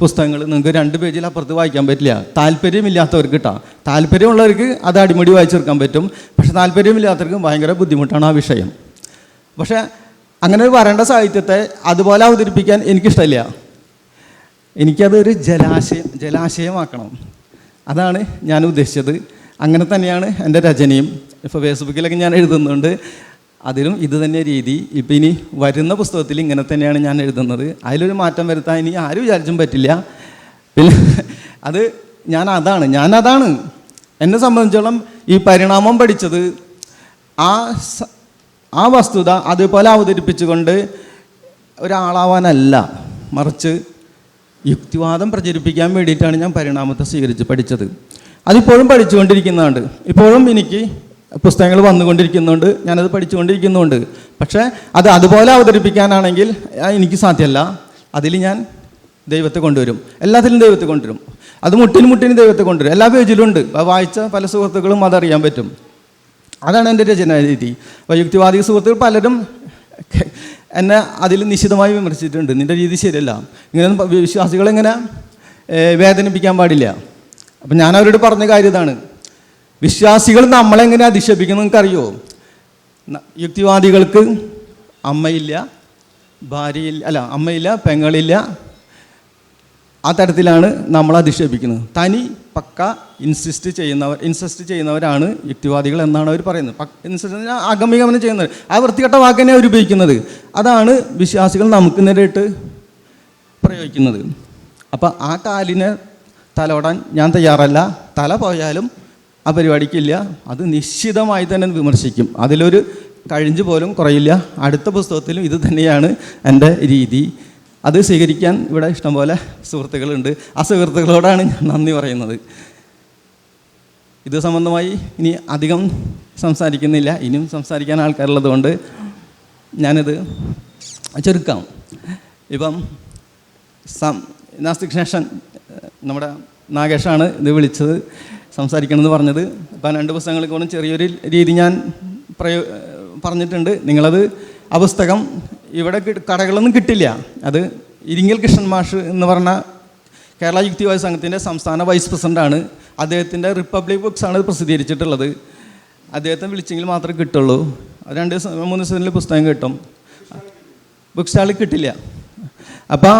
പുസ്തകങ്ങൾ നിങ്ങൾക്ക് 2 പേജിൽ അപ്പുറത്ത് വായിക്കാൻ പറ്റില്ല. താല്പര്യമില്ലാത്തവർക്ക് കിട്ടാം. താല്പര്യമുള്ളവർക്ക് അത് അടിമുടി വായിച്ചെടുക്കാൻ പറ്റും. പക്ഷെ താല്പര്യമില്ലാത്തവർക്ക് ഭയങ്കര ബുദ്ധിമുട്ടാണ് ആ വിഷയം. പക്ഷേ അങ്ങനെ ഒരു വരണ്ട സാഹിത്യത്തെ അതുപോലെ അവതരിപ്പിക്കാൻ എനിക്കിഷ്ടമില്ല. എനിക്കതൊരു ജലാശയമാക്കണം. അതാണ് ഞാൻ ഉദ്ദേശിച്ചത്. അങ്ങനെ തന്നെയാണ് എൻ്റെ രചനയും. ഇപ്പോൾ ഫേസ്ബുക്കിലൊക്കെ ഞാൻ എഴുതുന്നുണ്ട്, അതിലും ഇത് തന്നെ രീതി. ഇപ്പം ഇനി വരുന്ന പുസ്തകത്തിൽ ഇങ്ങനെ തന്നെയാണ് ഞാൻ എഴുതുന്നത്. അതിലൊരു മാറ്റം വരുത്താൻ ഇനി ആരും വിചാരിച്ചും പറ്റില്ല. പിന്നെ അത് ഞാനതാണ് എന്നെ സംബന്ധിച്ചോളം ഈ പരിണാമം പഠിച്ചത് ആ വസ്തുത അതുപോലെ അവതരിപ്പിച്ചുകൊണ്ട് ഒരാളാവാനല്ല, മറിച്ച് യുക്തിവാദം പ്രചരിപ്പിക്കാൻ വേണ്ടിയിട്ടാണ് ഞാൻ പരിണാമത്തെ പഠിച്ചത്. അതിപ്പോഴും പഠിച്ചുകൊണ്ടിരിക്കുന്നുണ്ട്. ഇപ്പോഴും എനിക്ക് പുസ്തകങ്ങൾ വന്നുകൊണ്ടിരിക്കുന്നുണ്ട്, ഞാനത് പഠിച്ചുകൊണ്ടിരിക്കുന്നുണ്ട്. പക്ഷേ അത് അതുപോലെ അവതരിപ്പിക്കാനാണെങ്കിൽ എനിക്ക് സാധ്യമല്ല. അതിൽ ഞാൻ ദൈവത്തെ കൊണ്ടുവരും, എല്ലാത്തിലും ദൈവത്തെ കൊണ്ടുവരും. അത് മുട്ടിന് ദൈവത്തെ കൊണ്ടുവരും. എല്ലാ പേജിലും ഉണ്ട്. വായിച്ച പല സുഹൃത്തുക്കളും അതറിയാൻ പറ്റും. അതാണ് എൻ്റെ രചനാരീതി. അപ്പോൾ യുക്തിവാദി സുഹൃത്തുക്കൾ പലരും എന്നെ അതിൽ നിശിതമായി വിമർശിച്ചിട്ടുണ്ട്. നിൻ്റെ രീതി ശരിയല്ല, ഇങ്ങനെ വിശ്വാസികളെങ്ങനെ വേദനിപ്പിക്കാൻ പാടില്ല. അപ്പം ഞാൻ അവരോട് പറഞ്ഞ കാര്യം ഇതാണ്, വിശ്വാസികൾ നമ്മളെങ്ങനെ അധിക്ഷേപിക്കുന്നു നിങ്ങൾക്കറിയോ? യുക്തിവാദികൾക്ക് അമ്മയില്ല, അമ്മയില്ല, പെങ്ങളില്ല, ആ തരത്തിലാണ് നമ്മൾ അധിക്ഷേപിക്കുന്നത്. തനി പക്ക ഇൻസിസ്റ്റ് ചെയ്യുന്നവരാണ് യുക്തിവാദികൾ എന്നാണ് അവർ പറയുന്നത്. ഇൻസിസ്റ്റ് അഗമ്യഗമനം ചെയ്യുന്നവർ, ആ വൃത്തികെട്ട വാക്ക് തന്നെ അവർ ഉപയോഗിക്കുന്നത്. അതാണ് വിശ്വാസികൾ നമുക്ക് നേരിട്ട് പ്രയോഗിക്കുന്നത്. അപ്പം ആ കാലിനെ തലോടാൻ ഞാൻ തയ്യാറല്ല. തല പോയാലും ആ പരിപാടിക്കില്ല. അത് നിശ്ചിതമായി തന്നെ വിമർശിക്കും. അതിലൊരു കഴിഞ്ഞു പോലും കുറയില്ല. അടുത്ത പുസ്തകത്തിലും ഇത് തന്നെയാണ് എൻ്റെ രീതി. അത് സ്വീകരിക്കാൻ ഇവിടെ ഇഷ്ടംപോലെ സുഹൃത്തുക്കളുണ്ട്. ആ സുഹൃത്തുക്കളോടാണ് ഞാൻ നന്ദി പറയുന്നത്. ഇത് സംബന്ധമായി ഇനി അധികം സംസാരിക്കുന്നില്ല. ഇനിയും സംസാരിക്കാൻ ആൾക്കാരുള്ളത് കൊണ്ട് ഞാനിത് ചുരുക്കാം. ഇപ്പം നാസ്തിക് നേഷൻ നമ്മുടെ നാഗേഷാണ് ഇത് വിളിച്ചത്, സംസാരിക്കണമെന്ന് പറഞ്ഞത്. ഇപ്പം 2 പുസ്തകങ്ങളിൽ കൂടെ ചെറിയൊരു രീതി ഞാൻ പറഞ്ഞിട്ടുണ്ട്. നിങ്ങളത് ആ പുസ്തകം ഇവിടെ കടകളൊന്നും കിട്ടില്ല. അത് ഇരിങ്ങൽ കൃഷ്ണൻ മാഷ് എന്ന് പറഞ്ഞ കേരള യുക്തിവാദി സംഘത്തിൻ്റെ സംസ്ഥാന വൈസ് പ്രസിഡൻ്റാണ്. അദ്ദേഹത്തിൻ്റെ റിപ്പബ്ലിക് ബുക്സാണ് ഇത് പ്രസിദ്ധീകരിച്ചിട്ടുള്ളത്. അദ്ദേഹത്തെ വിളിച്ചെങ്കിൽ മാത്രമേ കിട്ടുള്ളൂ. 2-3 ദിവസത്തിൽ പുസ്തകം കിട്ടും, ബുക്ക് സ്റ്റാളിൽ കിട്ടില്ല. അപ്പോൾ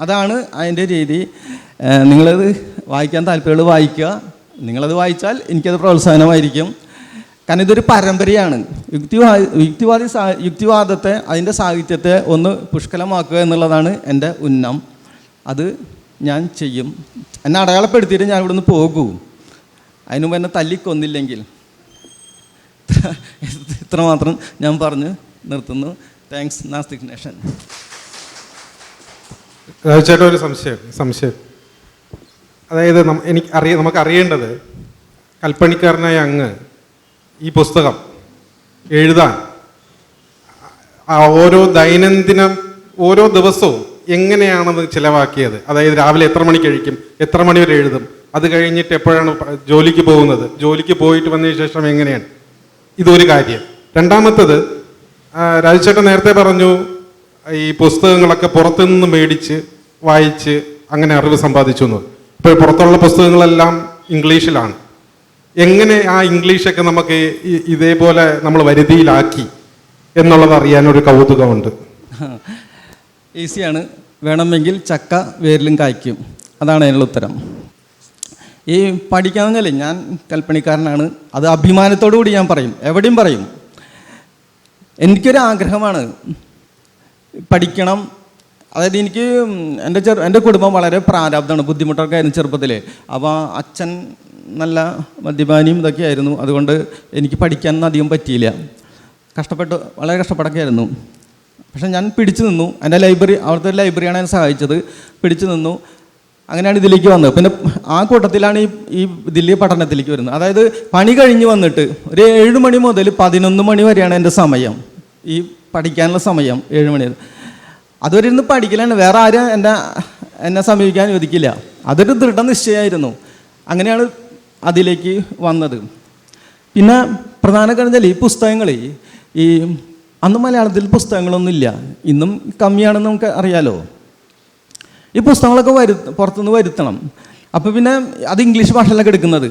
അതാണ് അതിൻ്റെ രീതി. നിങ്ങളത് വായിക്കാൻ താല്പര്യമുള്ള വായിക്കുക. നിങ്ങളത് വായിച്ചാൽ എനിക്കത് പ്രോത്സാഹനമായിരിക്കും. കാരണം ഇതൊരു പരമ്പരയാണ്. യുക്തിവാദത്തെ, അതിൻ്റെ സാഹിത്യത്തെ ഒന്ന് പുഷ്കലമാക്കുക എന്നുള്ളതാണ് എൻ്റെ ഉന്നം. അത് ഞാൻ ചെയ്യും. എന്നെ അടയാളപ്പെടുത്തിയിട്ട് ഞാൻ ഇവിടുന്ന് പോകൂ. അതിനു മുമ്പ് എന്നെ തല്ലിക്കൊന്നില്ലെങ്കിൽ. ഇത്രമാത്രം ഞാൻ പറഞ്ഞ് നിർത്തുന്നു. താങ്ക്സ്. നാസ്തിക് നേഷൻ. ചേട്ടാ, ഒരു സംശയം. അതായത് നമുക്കറിയേണ്ടത്, കൽപ്പണിക്കാരനായ അങ്ങ് ഈ പുസ്തകം എഴുതാൻ ഓരോ ദിവസവും എങ്ങനെയാണത് ചിലവാക്കിയത്? അതായത് രാവിലെ എത്ര മണിക്ക് കഴിക്കും, എത്ര മണി വരെ എഴുതും, അത് കഴിഞ്ഞിട്ട് എപ്പോഴാണ് ജോലിക്ക് പോകുന്നത്, ജോലിക്ക് പോയിട്ട് വന്നതിന് ശേഷം എങ്ങനെയാണ്? ഇതൊരു കാര്യം. രണ്ടാമത്തത്, രാജുചേട്ടൻ നേരത്തെ പറഞ്ഞു ഈ പുസ്തകങ്ങളൊക്കെ പുറത്തുനിന്ന് മേടിച്ച് വായിച്ച് അങ്ങനെ അറിവ് സമ്പാദിച്ചു എന്ന്. ഇപ്പോൾ പുറത്തുള്ള പുസ്തകങ്ങളെല്ലാം ഇംഗ്ലീഷിലാണ്. എങ്ങനെ ആ ഇംഗ്ലീഷൊക്കെ നമുക്ക് ഇതേപോലെ നമ്മൾ വരുതിയിലാക്കി എന്നുള്ളത് അറിയാനൊരു കൗതുകമുണ്ട്. ഈസിയാണ്. വേണമെങ്കിൽ ചക്ക വേരിലും കായ്ക്കും. അതാണ് അതിനുള്ള ഉത്തരം. ഈ പഠിക്കാന്ന് പറഞ്ഞാൽ ഞാൻ കൽപ്പണിക്കാരനാണ്. അത് അഭിമാനത്തോടു കൂടി ഞാൻ പറയും, എവിടെയും പറയും. എനിക്കൊരു ആഗ്രഹമാണ് പഠിക്കണം. അതായത് എനിക്ക് എൻ്റെ കുടുംബം വളരെ പ്രാരാബ്ധമാണ്, ബുദ്ധിമുട്ടൊക്കെ ആയിരുന്നു ചെറുപ്പത്തിൽ. അപ്പോൾ അച്ഛൻ നല്ല മദ്യപാനിയും ഇതൊക്കെ ആയിരുന്നു. അതുകൊണ്ട് എനിക്ക് പഠിക്കാനൊന്നും അധികം പറ്റിയില്ല. വളരെ കഷ്ടപ്പെട്ടൊക്കെ ആയിരുന്നു. പക്ഷെ ഞാൻ പിടിച്ചു നിന്നു. എൻ്റെ അവിടുത്തെ ഒരു ലൈബ്രറിയാണ് എന്നെ സഹായിച്ചത്. പിടിച്ചു നിന്നു. അങ്ങനെയാണ് ഇതിലേക്ക് വന്നത്. പിന്നെ ആ കൂട്ടത്തിലാണ് ഈ ദില്ലി പഠനത്തിലേക്ക് വരുന്നത്. അതായത് പണി കഴിഞ്ഞ് വന്നിട്ട് ഒരു 7 മണി മുതൽ 11 മണി വരെയാണ് എൻ്റെ സമയം, ഈ പഠിക്കാനുള്ള സമയം. 7 മണി അതുവരെ ഇരുന്ന് പഠിക്കലാണ്. വേറെ ആരും എന്നെ സമീപിക്കാൻ അനുവദിക്കില്ല. അതൊരു ദൃഢനിശ്ചയമായിരുന്നു. അങ്ങനെയാണ് അതിലേക്ക് വന്നത്. പിന്നെ പ്രധാന കാര്യം ഈ പുസ്തകങ്ങൾ, ഈ അന്ന് മലയാളത്തിൽ പുസ്തകങ്ങളൊന്നുമില്ല, ഇന്നും കമ്മിയാണെന്ന് നമുക്ക് അറിയാലോ. ഈ പുസ്തകങ്ങളൊക്കെ പുറത്തുനിന്ന് വരുത്തണം. അപ്പോൾ പിന്നെ അത് ഇംഗ്ലീഷ് ഭാഷയിലൊക്കെ എടുക്കുന്നത്.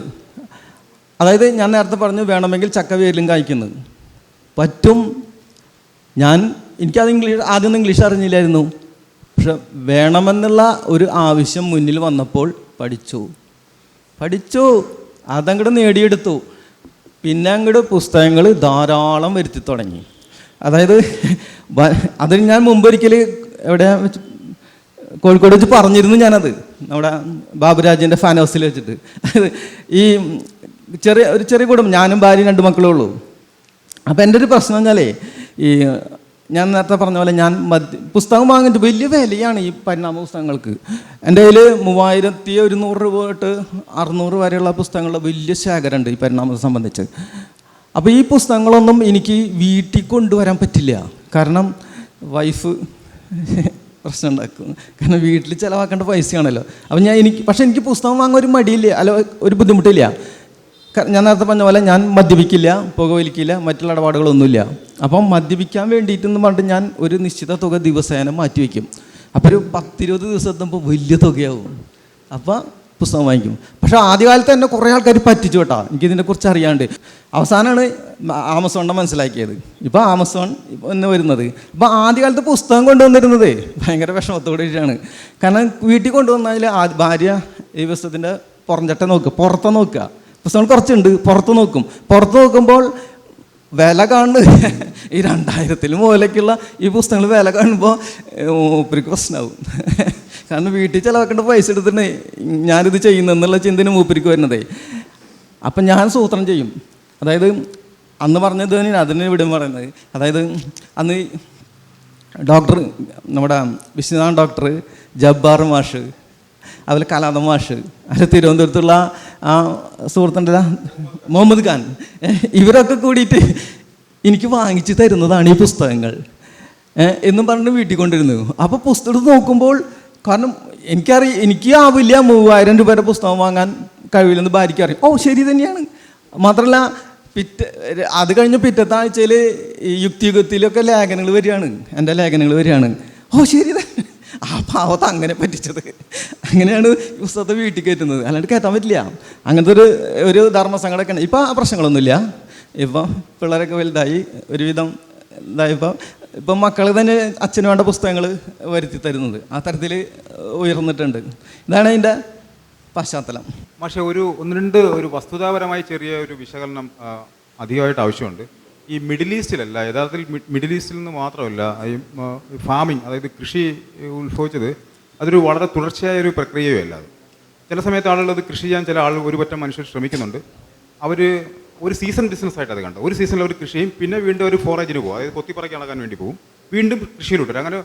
അതായത് ഞാൻ നേരത്തെ പറഞ്ഞു വേണമെങ്കിൽ ചക്ക വേരിലും കായ്ക്കുന്നത് പറ്റും. എനിക്കത് ആദ്യമൊന്നും ഇംഗ്ലീഷ് അറിഞ്ഞില്ലായിരുന്നു. പക്ഷെ വേണമെന്നുള്ള ഒരു ആവശ്യം മുന്നിൽ വന്നപ്പോൾ പഠിച്ചു അതങ്ങോട്ട് നേടിയെടുത്തു. പിന്നെ അങ്ങോട്ട് പുസ്തകങ്ങൾ ധാരാളം വരുത്തി തുടങ്ങി. അതായത് അതിന് ഞാൻ മുമ്പൊരിക്കൽ എവിടെ കോഴിക്കോട് വെച്ച് പറഞ്ഞിരുന്നു. ഞാനത് നമ്മുടെ ബാബുരാജിൻ്റെ ഫാൻ ഹൗസിൽ വെച്ചിട്ട്. ഈ ഒരു ചെറിയ കുടുംബം, ഞാനും ഭാര്യയും 2 മക്കളേ ഉള്ളൂ. അപ്പോൾ എൻ്റെ ഒരു പ്രശ്നം പറഞ്ഞാലേ, ഈ ഞാൻ നേരത്തെ പറഞ്ഞ പോലെ ഞാൻ പുസ്തകം വാങ്ങിയിട്ട് വലിയ വിലയാണ് ഈ പരിണാമ പുസ്തകങ്ങൾക്ക്. എൻ്റെ കയ്യിൽ 3100 രൂപ തൊട്ട് 600 വരെയുള്ള പുസ്തകങ്ങളുടെ വലിയ ശേഖരമുണ്ട് ഈ പരിണാമത്തെ സംബന്ധിച്ച്. അപ്പോൾ ഈ പുസ്തകങ്ങളൊന്നും എനിക്ക് വീട്ടിൽ കൊണ്ടുവരാൻ പറ്റില്ല. കാരണം വൈഫ് പ്രശ്നം ഉണ്ടാക്കും. കാരണം വീട്ടിൽ ചിലവാക്കേണ്ട പൈസയാണല്ലോ. അപ്പം പക്ഷേ എനിക്ക് പുസ്തകം വാങ്ങാൻ ഒരു മടിയില്ല, ഒരു ബുദ്ധിമുട്ടില്ല. ഞാൻ നേരത്തെ പറഞ്ഞ പോലെ ഞാൻ മദ്യപിക്കില്ല, പുകവലിക്കില്ല, മറ്റുള്ള ഇടപാടുകളൊന്നുമില്ല. അപ്പം മദ്യപിക്കാൻ വേണ്ടിയിട്ടെന്ന് പറഞ്ഞിട്ട് ഞാൻ ഒരു നിശ്ചിത തുക ദിവസേന മാറ്റിവെക്കും. അപ്പോൾ ഒരു 10-20 ദിവസം എത്തുമ്പോൾ വലിയ തുകയാവും. അപ്പോൾ പുസ്തകം വാങ്ങിക്കും. പക്ഷേ ആദ്യകാലത്ത് തന്നെ കുറേ ആൾക്കാർ പറ്റിച്ചു കേട്ടോ, എനിക്കിതിനെക്കുറിച്ച് അറിയാണ്ട്. അവസാനമാണ് ആമസോണിനെ മനസ്സിലാക്കിയത്. ഇപ്പോൾ ആമസോൺ എന്ന് വരുന്നത്. ഇപ്പോൾ ആദ്യകാലത്ത് പുസ്തകം കൊണ്ടുവന്നിരുന്നത് ഭയങ്കര വിഷമത്തോടെയാണ്. കാരണം വീട്ടിൽ കൊണ്ടുവന്നാൽ ഭാര്യ ഈ പുസ്തകത്തിൻ്റെ പുറംചട്ട പുറത്ത് നോക്കുക. പുസ്തകങ്ങൾ കുറച്ചുണ്ട്, പുറത്ത് നോക്കുമ്പോൾ വില കാണുന്നത് ഈ 2000 മുതലേക്കുള്ള ഈ പുസ്തകങ്ങൾ വില കാണുമ്പോൾ മൂപ്പർക്ക് പ്രശ്നമാവും. കാരണം വീട്ടിൽ ചിലവാക്കേണ്ട പൈസ എടുത്തിട്ട് ഞാനിത് ചെയ്യുന്നെന്നുള്ള ചിന്തന് മൂപ്പർക്ക് വരുന്നതേ. അപ്പം ഞാൻ സൂത്രം ചെയ്യും. അതായത് അന്ന് പറഞ്ഞത് അതിന് ഇവിടെ പറയുന്നത്, അതായത് അന്ന് ഡോക്ടർ നമ്മുടെ വിശ്വനാഥ് ഡോക്ടർ, ജബ്ബാർ മാഷ്, അതുപോലെ കലാദം മാഷ്, അതിൽ തിരുവനന്തപുരത്തുള്ള ആ സുഹൃത്തുണ്ടല്ല മുഹമ്മദ് ഖാൻ, ഇവരൊക്കെ കൂടിയിട്ട് എനിക്ക് വാങ്ങിച്ച് തരുന്നതാണ് ഈ പുസ്തകങ്ങൾ എന്നും പറഞ്ഞ് വീട്ടിൽ കൊണ്ടിരുന്നു. അപ്പോൾ പുസ്തകം നോക്കുമ്പോൾ, കാരണം എനിക്ക് ആവില്ല 3000 രൂപയുടെ പുസ്തകം വാങ്ങാൻ കഴിവില്ലെന്ന് ഭാര്യയ്ക്ക് അറിയും. ഓ ശരി തന്നെയാണ്. മാത്രമല്ല അത് കഴിഞ്ഞ് പിറ്റത്തെ ആഴ്ചയിൽ യുക്തിയുഗത്തിലൊക്കെ ലേഖനങ്ങൾ വരികയാണ്, എൻ്റെ ലേഖനങ്ങൾ വരികയാണ്. ഓ ശരി തന്നെ. ആ പാവത്ത് അങ്ങനെ പറ്റിച്ചത്. അങ്ങനെയാണ് പുസ്തകത്തെ വീട്ടിൽ കയറ്റുന്നത്, അല്ലാണ്ട് കയറ്റാൻ പറ്റില്ല. അങ്ങനത്തെ ഒരു ധർമ്മസങ്കടമൊക്കെയാണ്. ഇപ്പം ആ പ്രശ്നങ്ങളൊന്നുമില്ല. ഇപ്പം പിള്ളേരൊക്കെ വലുതായി, ഒരുവിധം ഇപ്പം മക്കൾ തന്നെ അച്ഛന് വേണ്ട പുസ്തകങ്ങൾ വരുത്തി തരുന്നത്, ആ തരത്തിൽ ഉയർന്നിട്ടുണ്ട്. ഇതാണ് അതിൻ്റെ പശ്ചാത്തലം. പക്ഷേ ഒന്ന് രണ്ട് വസ്തുതാപരമായി ചെറിയ ഒരു വിശകലനം അധികമായിട്ട് ആവശ്യമുണ്ട്. ഈ മിഡിൽ ഈസ്റ്റിലല്ല, യഥാർത്ഥത്തിൽ മിഡിൽ ഈസ്റ്റിൽ നിന്ന് മാത്രമല്ല ഈ ഫാമിംഗ്, അതായത് കൃഷി ഉത്ഭവിച്ചത് അതൊരു വളരെ തുടർച്ചയായ ഒരു പ്രക്രിയയുമല്ല. അത് ചില സമയത്ത് ആളുകൾ അത് കൃഷി ചെയ്യാൻ ചില ആളുകൾ ഒരു പറ്റം മനുഷ്യർ ശ്രമിക്കുന്നുണ്ട്. അവർ ഒരു സീസൺ ബിസിനസ്സായിട്ട് അത് കണ്ടു. ഒരു സീസണിൽ അവർ കൃഷി ചെയ്യും, പിന്നെ വീണ്ടും ഒരു ഫോറേജിന് പോകും, അതായത് കൊത്തിപ്പറക്കി നടക്കാൻ വേണ്ടി പോകും, വീണ്ടും കൃഷിയിലോട്ട് വരും. അങ്ങനെ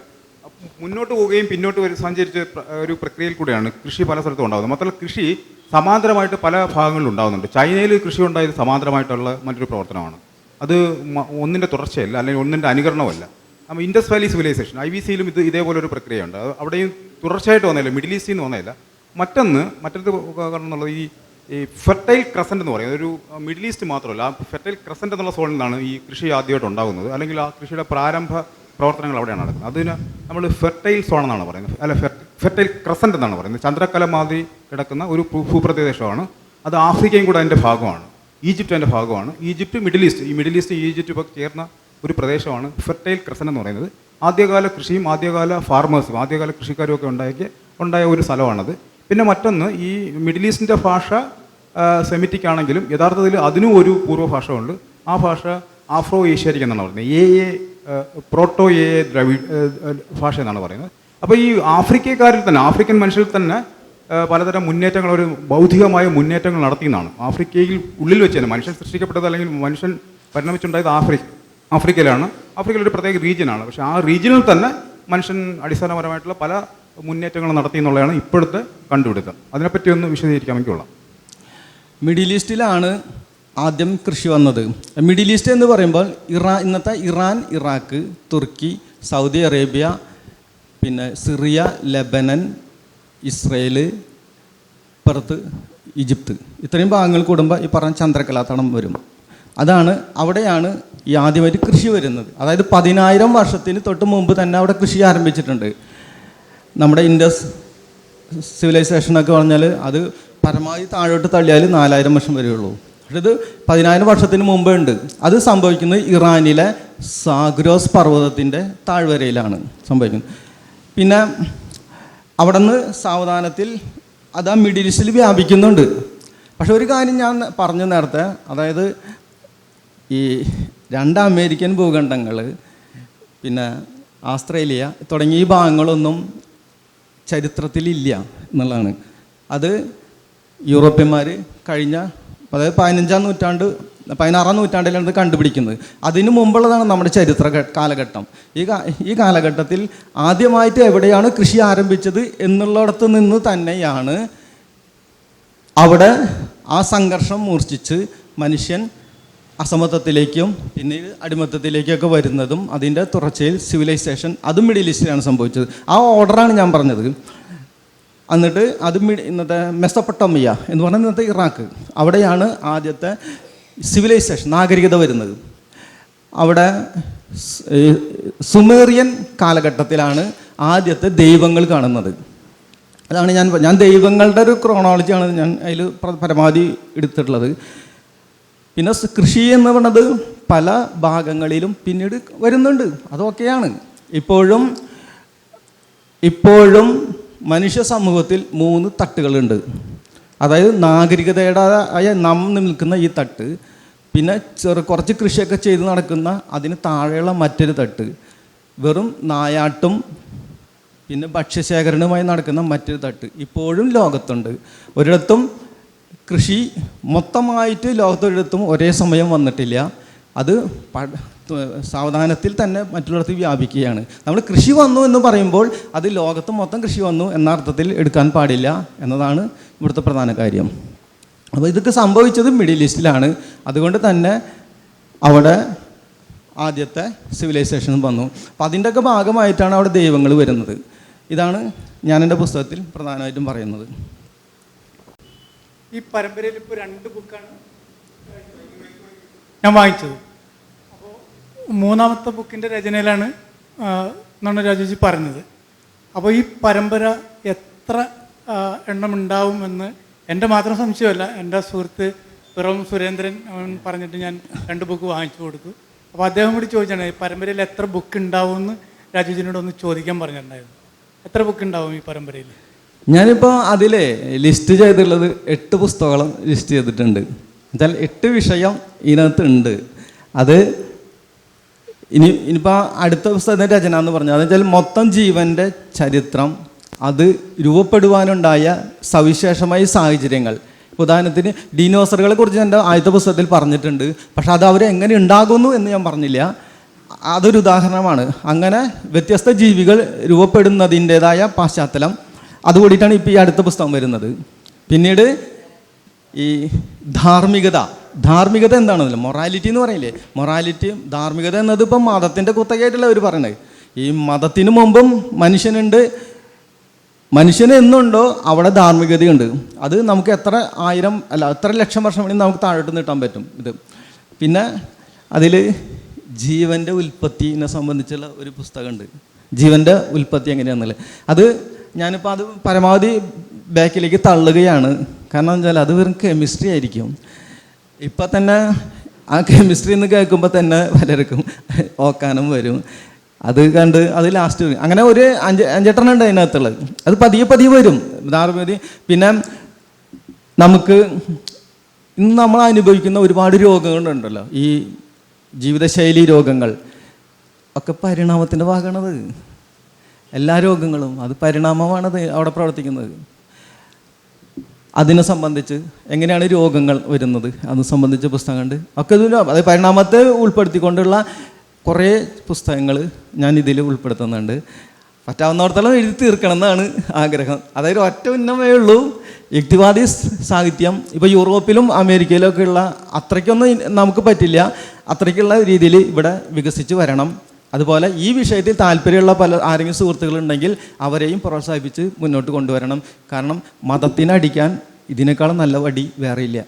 മുന്നോട്ട് പോവുകയും പിന്നോട്ട് സഞ്ചരിച്ച ഒരു പ്രക്രിയയിൽ കൂടെയാണ് കൃഷി പല സ്ഥലത്തും ഉണ്ടാകുന്നത്. മാത്രമല്ല കൃഷി സമാന്തരമായിട്ട് പല ഭാഗങ്ങളിലും ഉണ്ടാകുന്നുണ്ട്. ചൈനയിൽ കൃഷി ഉണ്ടായത് സമാന്തരമായിട്ടുള്ള മറ്റൊരു പ്രവർത്തനമാണ്. അത് ഒന്നിൻ്റെ തുടർച്ചയല്ല, അല്ലെങ്കിൽ ഒന്നിൻ്റെ അനുകരണമല്ല. അപ്പോൾ ഇൻഡസ് വാലി സിവിലൈസേഷൻ IVCയിലും ഇതേപോലെ ഒരു പ്രക്രിയയുണ്ട്. അവിടെയും തുടർച്ചയായിട്ട് വന്നതല്ല, മിഡിൽ ഈസ്റ്റിൽ നിന്ന് വന്നതല്ല. മറ്റൊരു കാരണം എന്നുള്ളത് ഈ ഫെർട്ടൈൽ ക്രസൻറ്റ് എന്ന് പറയുന്നത് ഒരു മിഡിൽ ഈസ്റ്റ് മാത്രമല്ല, ആ ഫെർട്ടൈൽ ക്രസൻറ്റ് എന്നുള്ള സോണിൽ നിന്നാണ് ഈ കൃഷി ആദ്യമായിട്ട് ഉണ്ടാകുന്നത്, അല്ലെങ്കിൽ ആ കൃഷിയുടെ പ്രാരംഭ പ്രവർത്തനങ്ങൾ അവിടെയാണ് നടക്കുന്നത്. അതിന് നമ്മൾ ഫെർട്ടൈൽ സോൺ എന്നാണ് പറയുന്നത്, അല്ല ഫെർട്ടൈൽ ക്രസൻറ്റ് എന്നാണ് പറയുന്നത്. ചന്ദ്രക്കല മാതിരി കിടക്കുന്ന ഒരു ഭൂപ്രദേശമാണ് അത്. ആഫ്രിക്കയും കൂടെ അതിൻ്റെ ഭാഗമാണ്, ഈജിപ്റ്റ് അതിൻ്റെ ഭാഗമാണ്. ഈജിപ്റ്റ് മിഡിൽ ഈസ്റ്റ്, ഈ മിഡിൽ ഈസ്റ്റ് ഈജിപ്റ്റ് ഇപ്പോൾ ചേർന്ന ഒരു പ്രദേശമാണ് ഫെർട്ടൈൽ ക്രസൻറ്റ് എന്ന് പറയുന്നത്. ആദ്യകാല കൃഷിയും ആദ്യകാല ഫാർമേഴ്സും ആദ്യകാല കൃഷിക്കാരും ഒക്കെ ഉണ്ടായ ഒരു സ്ഥലമാണത്. പിന്നെ മറ്റൊന്ന്, ഈ മിഡിൽ ഈസ്റ്റിൻ്റെ ഭാഷ സെമിറ്റിക് ആണെങ്കിലും യഥാർത്ഥത്തിൽ അതിനും ഒരു പൂർവ്വഭാഷ ഉണ്ട്. ആ ഭാഷ ആഫ്രോ ഏഷ്യാറ്റിക് എന്നാണ് പറയുന്നത്. പ്രോട്ടോ ഭാഷ എന്നാണ് പറയുന്നത്. അപ്പോൾ ഈ ആഫ്രിക്കക്കാരിൽ തന്നെ, ആഫ്രിക്കൻ മനുഷ്യരിൽ തന്നെ പലതരം മുന്നേറ്റങ്ങൾ, ഒരു ബൗദ്ധികമായ മുന്നേറ്റങ്ങൾ നടത്തിയെന്നാണ്. ആഫ്രിക്കയിൽ ഉള്ളിൽ വെച്ച് തന്നെ മനുഷ്യൻ സൃഷ്ടിക്കപ്പെട്ടത്, അല്ലെങ്കിൽ മനുഷ്യൻ പരിണമിച്ചുണ്ടായത് ആഫ്രിക്കയിലാണ്. ആഫ്രിക്കയിലൊരു പ്രത്യേക റീജിയനാണ്. പക്ഷേ ആ റീജിയനിൽ തന്നെ മനുഷ്യൻ അടിസ്ഥാനപരമായിട്ടുള്ള പല മുന്നേറ്റങ്ങൾ നടത്തി എന്നുള്ളതാണ് ഇപ്പോഴത്തെ കണ്ടുപിടുത്തം. അതിനെപ്പറ്റി ഒന്ന് വിശദീകരിക്കാമെങ്കിൽ കൊള്ളാം. മിഡിൽ ഈസ്റ്റിലാണ് ആദ്യം കൃഷി വന്നത്. മിഡിൽ ഈസ്റ്റ് എന്ന് പറയുമ്പോൾ ഇന്നത്തെ ഇറാൻ, ഇറാഖ്, തുർക്കി, സൗദി അറേബ്യ, പിന്നെ സിറിയ, ലെബനൻ, ഇസ്രയേൽ, പുറത്ത് ഈജിപ്ത്, ഇത്രയും ഭാഗങ്ങൾ കൂടുമ്പോൾ ഈ പറഞ്ഞ ചന്ദ്രകലാതടം വരും. അവിടെയാണ് ഈ ആദ്യമായിട്ട് കൃഷി വരുന്നത്. അതായത് 10,000 വർഷത്തിന് തൊട്ട് മുമ്പ് തന്നെ അവിടെ കൃഷി ആരംഭിച്ചിട്ടുണ്ട്. നമ്മുടെ ഇൻഡസ് സിവിലൈസേഷനൊക്കെ പറഞ്ഞാൽ അത് പരമാവധി താഴോട്ട് തള്ളിയാൽ 4000 വർഷം വരെയുള്ളൂ. പക്ഷേ ഇത് 10,000 വർഷത്തിന് മുമ്പേ ഉണ്ട്. അത് സംഭവിക്കുന്നത് ഇറാനിലെ സാഗ്രോസ് പർവ്വതത്തിൻ്റെ താഴ്വരയിലാണ് സംഭവിക്കുന്നത്. പിന്നെ അവിടെ നിന്ന് സാവധാനത്തിൽ അത് ആ മിഡിൽ ഈസ്റ്റിൽ വ്യാപിക്കുന്നുണ്ട്. പക്ഷെ ഒരു കാര്യം ഞാൻ പറഞ്ഞു നേരത്തെ, അതായത് ഈ 2 അമേരിക്കൻ ഭൂഖണ്ഡങ്ങൾ, പിന്നെ ആസ്ട്രേലിയ തുടങ്ങിയ ഈ ഭാഗങ്ങളൊന്നും ചരിത്രത്തിലില്ല എന്നുള്ളതാണ്. അത് യൂറോപ്യന്മാർ കഴിഞ്ഞ, അതായത് 16-ാം നൂറ്റാണ്ട് 16-ാം നൂറ്റാണ്ടിലാണ് ഇത് കണ്ടുപിടിക്കുന്നത്. അതിനു മുമ്പുള്ളതാണ് നമ്മുടെ ചരിത്ര കാലഘട്ടം. ഈ കാലഘട്ടത്തിൽ ആദ്യമായിട്ട് എവിടെയാണ് കൃഷി ആരംഭിച്ചത് എന്നുള്ളിടത്ത് നിന്ന് തന്നെയാണ് അവിടെ ആ സംഘർഷം മൂർച്ഛിച്ച് മനുഷ്യൻ അസമത്വത്തിലേക്കും പിന്നീട് അടിമത്തത്തിലേക്കൊക്കെ വരുന്നതും അതിൻ്റെ തുടർച്ചയിൽ സിവിലൈസേഷൻ അതും മിഡിൽ ഈസ്റ്റിലാണ് സംഭവിച്ചത്. ആ ഓർഡറാണ് ഞാൻ പറഞ്ഞത്. എന്നിട്ട് അത് ഇന്നത്തെ മെസപ്പൊട്ടോമിയ എന്ന് പറഞ്ഞാൽ ഇന്നത്തെ ഇറാഖ്, അവിടെയാണ് ആദ്യത്തെ സിവിലൈസേഷൻ, നാഗരികത വരുന്നത്. അവിടെ സുമേറിയൻ കാലഘട്ടത്തിലാണ് ആദ്യത്തെ ദൈവങ്ങൾ കാണുന്നത്. അതാണ് ഞാൻ ദൈവങ്ങളുടെ ഒരു ക്രോണോളജിയാണ് ഞാൻ അതിൽ പരമാവധി എടുത്തിട്ടുള്ളത്. പിന്നെ കൃഷി എന്ന് പറയുന്നത് പല ഭാഗങ്ങളിലും പിന്നീട് വരുന്നുണ്ട്, അതൊക്കെയാണ്. ഇപ്പോഴും മനുഷ്യ സമൂഹത്തിൽ 3 തട്ടുകളുണ്ട്. അതായത് നാഗരികതയുടേതായ നിൽക്കുന്ന ഈ തട്ട്, പിന്നെ കുറച്ച് കൃഷിയൊക്കെ ചെയ്ത് നടക്കുന്ന അതിന് താഴെയുള്ള മറ്റൊരു തട്ട്, വെറും നായാട്ടും പിന്നെ ഭക്ഷ്യശേഖരണവുമായി നടക്കുന്ന മറ്റൊരു തട്ട് ഇപ്പോഴും ലോകത്തുണ്ട്. ഒരിടത്തും കൃഷി മൊത്തമായിട്ട് ലോകത്തൊരിടത്തും ഒരേ സമയം വന്നിട്ടില്ല. അത് സാവധാനത്തിൽ തന്നെ മറ്റുള്ളിടത്ത് വ്യാപിക്കുകയാണ്. നമ്മൾ കൃഷി വന്നു എന്ന് പറയുമ്പോൾ അത് ലോകത്ത് മൊത്തം കൃഷി വന്നു എന്ന അർത്ഥത്തിൽ എടുക്കാൻ പാടില്ല എന്നതാണ് ഇവിടുത്തെ പ്രധാന കാര്യം. അപ്പോൾ ഇതൊക്കെ സംഭവിച്ചത് മിഡിൽ ഈസ്റ്റിലാണ്. അതുകൊണ്ട് തന്നെ അവിടെ ആദ്യത്തെ സിവിലൈസേഷൻ വന്നു. അപ്പം അതിൻ്റെയൊക്കെ ഭാഗമായിട്ടാണ് അവിടെ ദൈവങ്ങൾ വരുന്നത്. ഇതാണ് ഞാൻ എൻ്റെ പുസ്തകത്തിൽ പ്രധാനമായിട്ടും പറയുന്നത്. ഈ പരമ്പരയിൽ ഇപ്പോൾ 2 ബുക്കാണ് ഞാൻ വായിച്ചത്. അപ്പോൾ 3ാമത്തെ ബുക്കിൻ്റെ രചനയിലാണ് എന്നാണ് രാജുജി പറഞ്ഞത്. അപ്പോൾ ഈ പരമ്പര എത്ര എണ്ണം ഉണ്ടാവുമെന്ന് എൻ്റെ മാത്രം സംശയമല്ല, എൻ്റെ സുഹൃത്ത് പിറവം സുരേന്ദ്രൻ പറഞ്ഞിട്ട് ഞാൻ 2 ബുക്ക് വാങ്ങിച്ചു കൊടുത്തു. അപ്പോൾ അദ്ദേഹം കൂടി ചോദിച്ചാണ് ഈ പരമ്പരയിൽ എത്ര ബുക്ക് ഉണ്ടാവുമെന്ന് രാജുജിനോട് ഒന്ന് ചോദിക്കാൻ പറഞ്ഞിട്ടുണ്ടായിരുന്നു. എത്ര ബുക്ക് ഉണ്ടാവും ഈ പരമ്പരയിൽ? ഞാനിപ്പോൾ അതിൽ ലിസ്റ്റ് ചെയ്തിട്ടുള്ളത് 8 പുസ്തകങ്ങളും ലിസ്റ്റ് ചെയ്തിട്ടുണ്ട്. എന്നുവെച്ചാൽ 8 വിഷയം ഇതിനകത്ത് ഉണ്ട്. അത് ഇനിയിപ്പോൾ അടുത്ത പുസ്തകത്തിൻ്റെ രചന എന്ന് പറഞ്ഞാൽ അതെന്ന് വെച്ചാൽ മൊത്തം ജീവൻ്റെ ചരിത്രം, അത് രൂപപ്പെടുവാനുണ്ടായ സവിശേഷമായ സാഹചര്യങ്ങൾ. ഉദാഹരണത്തിന് ഡീനോസറുകളെ കുറിച്ച് എൻ്റെ ആദ്യത്തെ പുസ്തകത്തിൽ പറഞ്ഞിട്ടുണ്ട്. പക്ഷെ അത് അവരെങ്ങനെ ഉണ്ടാകുന്നു എന്ന് ഞാൻ പറഞ്ഞില്ല. അതൊരു ഉദാഹരണമാണ്. അങ്ങനെ വ്യത്യസ്ത ജീവികൾ രൂപപ്പെടുന്നതിൻ്റേതായ പശ്ചാത്തലം അതുകൂടിയിട്ടാണ് ഇപ്പോൾ ഈ അടുത്ത പുസ്തകം വരുന്നത്. പിന്നീട് ഈ ധാർമ്മികത എന്താണെന്നല്ലോ, മൊറാലിറ്റി എന്ന് പറയില്ലേ, മൊറാലിറ്റിയും ധാർമ്മികത എന്നത് ഇപ്പം മതത്തിൻ്റെ കുത്തകയായിട്ടല്ല അവർ പറയണത്. ഈ മതത്തിന് മുമ്പും മനുഷ്യനുണ്ട്, മനുഷ്യന് എന്നുണ്ടോ അവിടെ ധാർമ്മികതയുണ്ട്. അത് നമുക്ക് എത്ര ലക്ഷം വർഷം വേണമെങ്കിൽ നമുക്ക് താഴോട്ട് നീട്ടാൻ പറ്റും. ഇത് പിന്നെ അതിൽ ജീവൻ്റെ ഉൽപ്പത്തിനെ സംബന്ധിച്ചുള്ള ഒരു പുസ്തകമുണ്ട്, ജീവൻ്റെ ഉൽപ്പത്തി എങ്ങനെയാണെന്നുള്ളത്. അത് ഞാനിപ്പോൾ അത് പരമാവധി ബാക്കിലേക്ക് തള്ളുകയാണ്. കാരണം എന്ന് വെച്ചാൽ അത് വെറും കെമിസ്ട്രി ആയിരിക്കും. ഇപ്പം തന്നെ ആ കെമിസ്ട്രി എന്ന് കേൾക്കുമ്പോൾ തന്നെ പലർക്കും ഓക്കാനും വരും. അത് കണ്ട് അത് ലാസ്റ്റ് അങ്ങനെ ഒരു 5-8 ഉണ്ട് അതിനകത്തുള്ളത്. അത് പതിയെ വരും ധാർമ്മികത. പിന്നെ നമുക്ക് ഇന്ന് നമ്മൾ അനുഭവിക്കുന്ന ഒരുപാട് രോഗങ്ങളുണ്ടല്ലോ, ഈ ജീവിതശൈലി രോഗങ്ങൾ ഒക്കെ പരിണാമത്തിൻ്റെ ഭാഗമാണത്. എല്ലാ രോഗങ്ങളും അത് പരിണാമമാണത് അവിടെ പ്രവർത്തിക്കുന്നത്. അതിനെ സംബന്ധിച്ച് എങ്ങനെയാണ് രോഗങ്ങൾ വരുന്നത് അത് സംബന്ധിച്ച പുസ്തകമുണ്ട്. ഒക്കെ അത് പരിണാമത്തെ ഉൾപ്പെടുത്തിക്കൊണ്ടുള്ള കുറേ പുസ്തകങ്ങൾ ഞാൻ ഇതിൽ ഉൾപ്പെടുത്തുന്നുണ്ട്. പറ്റാവുന്നിടത്തോളം എഴുതി തീർക്കണം എന്നാണ് ആഗ്രഹം. അതായത് ഒറ്റ ഉന്നമേ ഉള്ളൂ, യുക്തിവാദി സാഹിത്യം. ഇപ്പോൾ യൂറോപ്പിലും അമേരിക്കയിലും ഒക്കെ ഉള്ള അത്രയ്ക്കൊന്നും നമുക്ക് പറ്റില്ല. അത്രയ്ക്കുള്ള രീതിയിൽ ഇവിടെ വികസിച്ച് വരണം. അതുപോലെ ഈ വിഷയത്തിൽ താല്പര്യമുള്ള ആരെങ്കിലും സുഹൃത്തുക്കളുണ്ടെങ്കിൽ അവരെയും പ്രോത്സാഹിപ്പിച്ച് മുന്നോട്ട് കൊണ്ടുവരണം. കാരണം മതത്തിനടിക്കാൻ ഇതിനേക്കാളും നല്ല വടി വേറെയില്ല.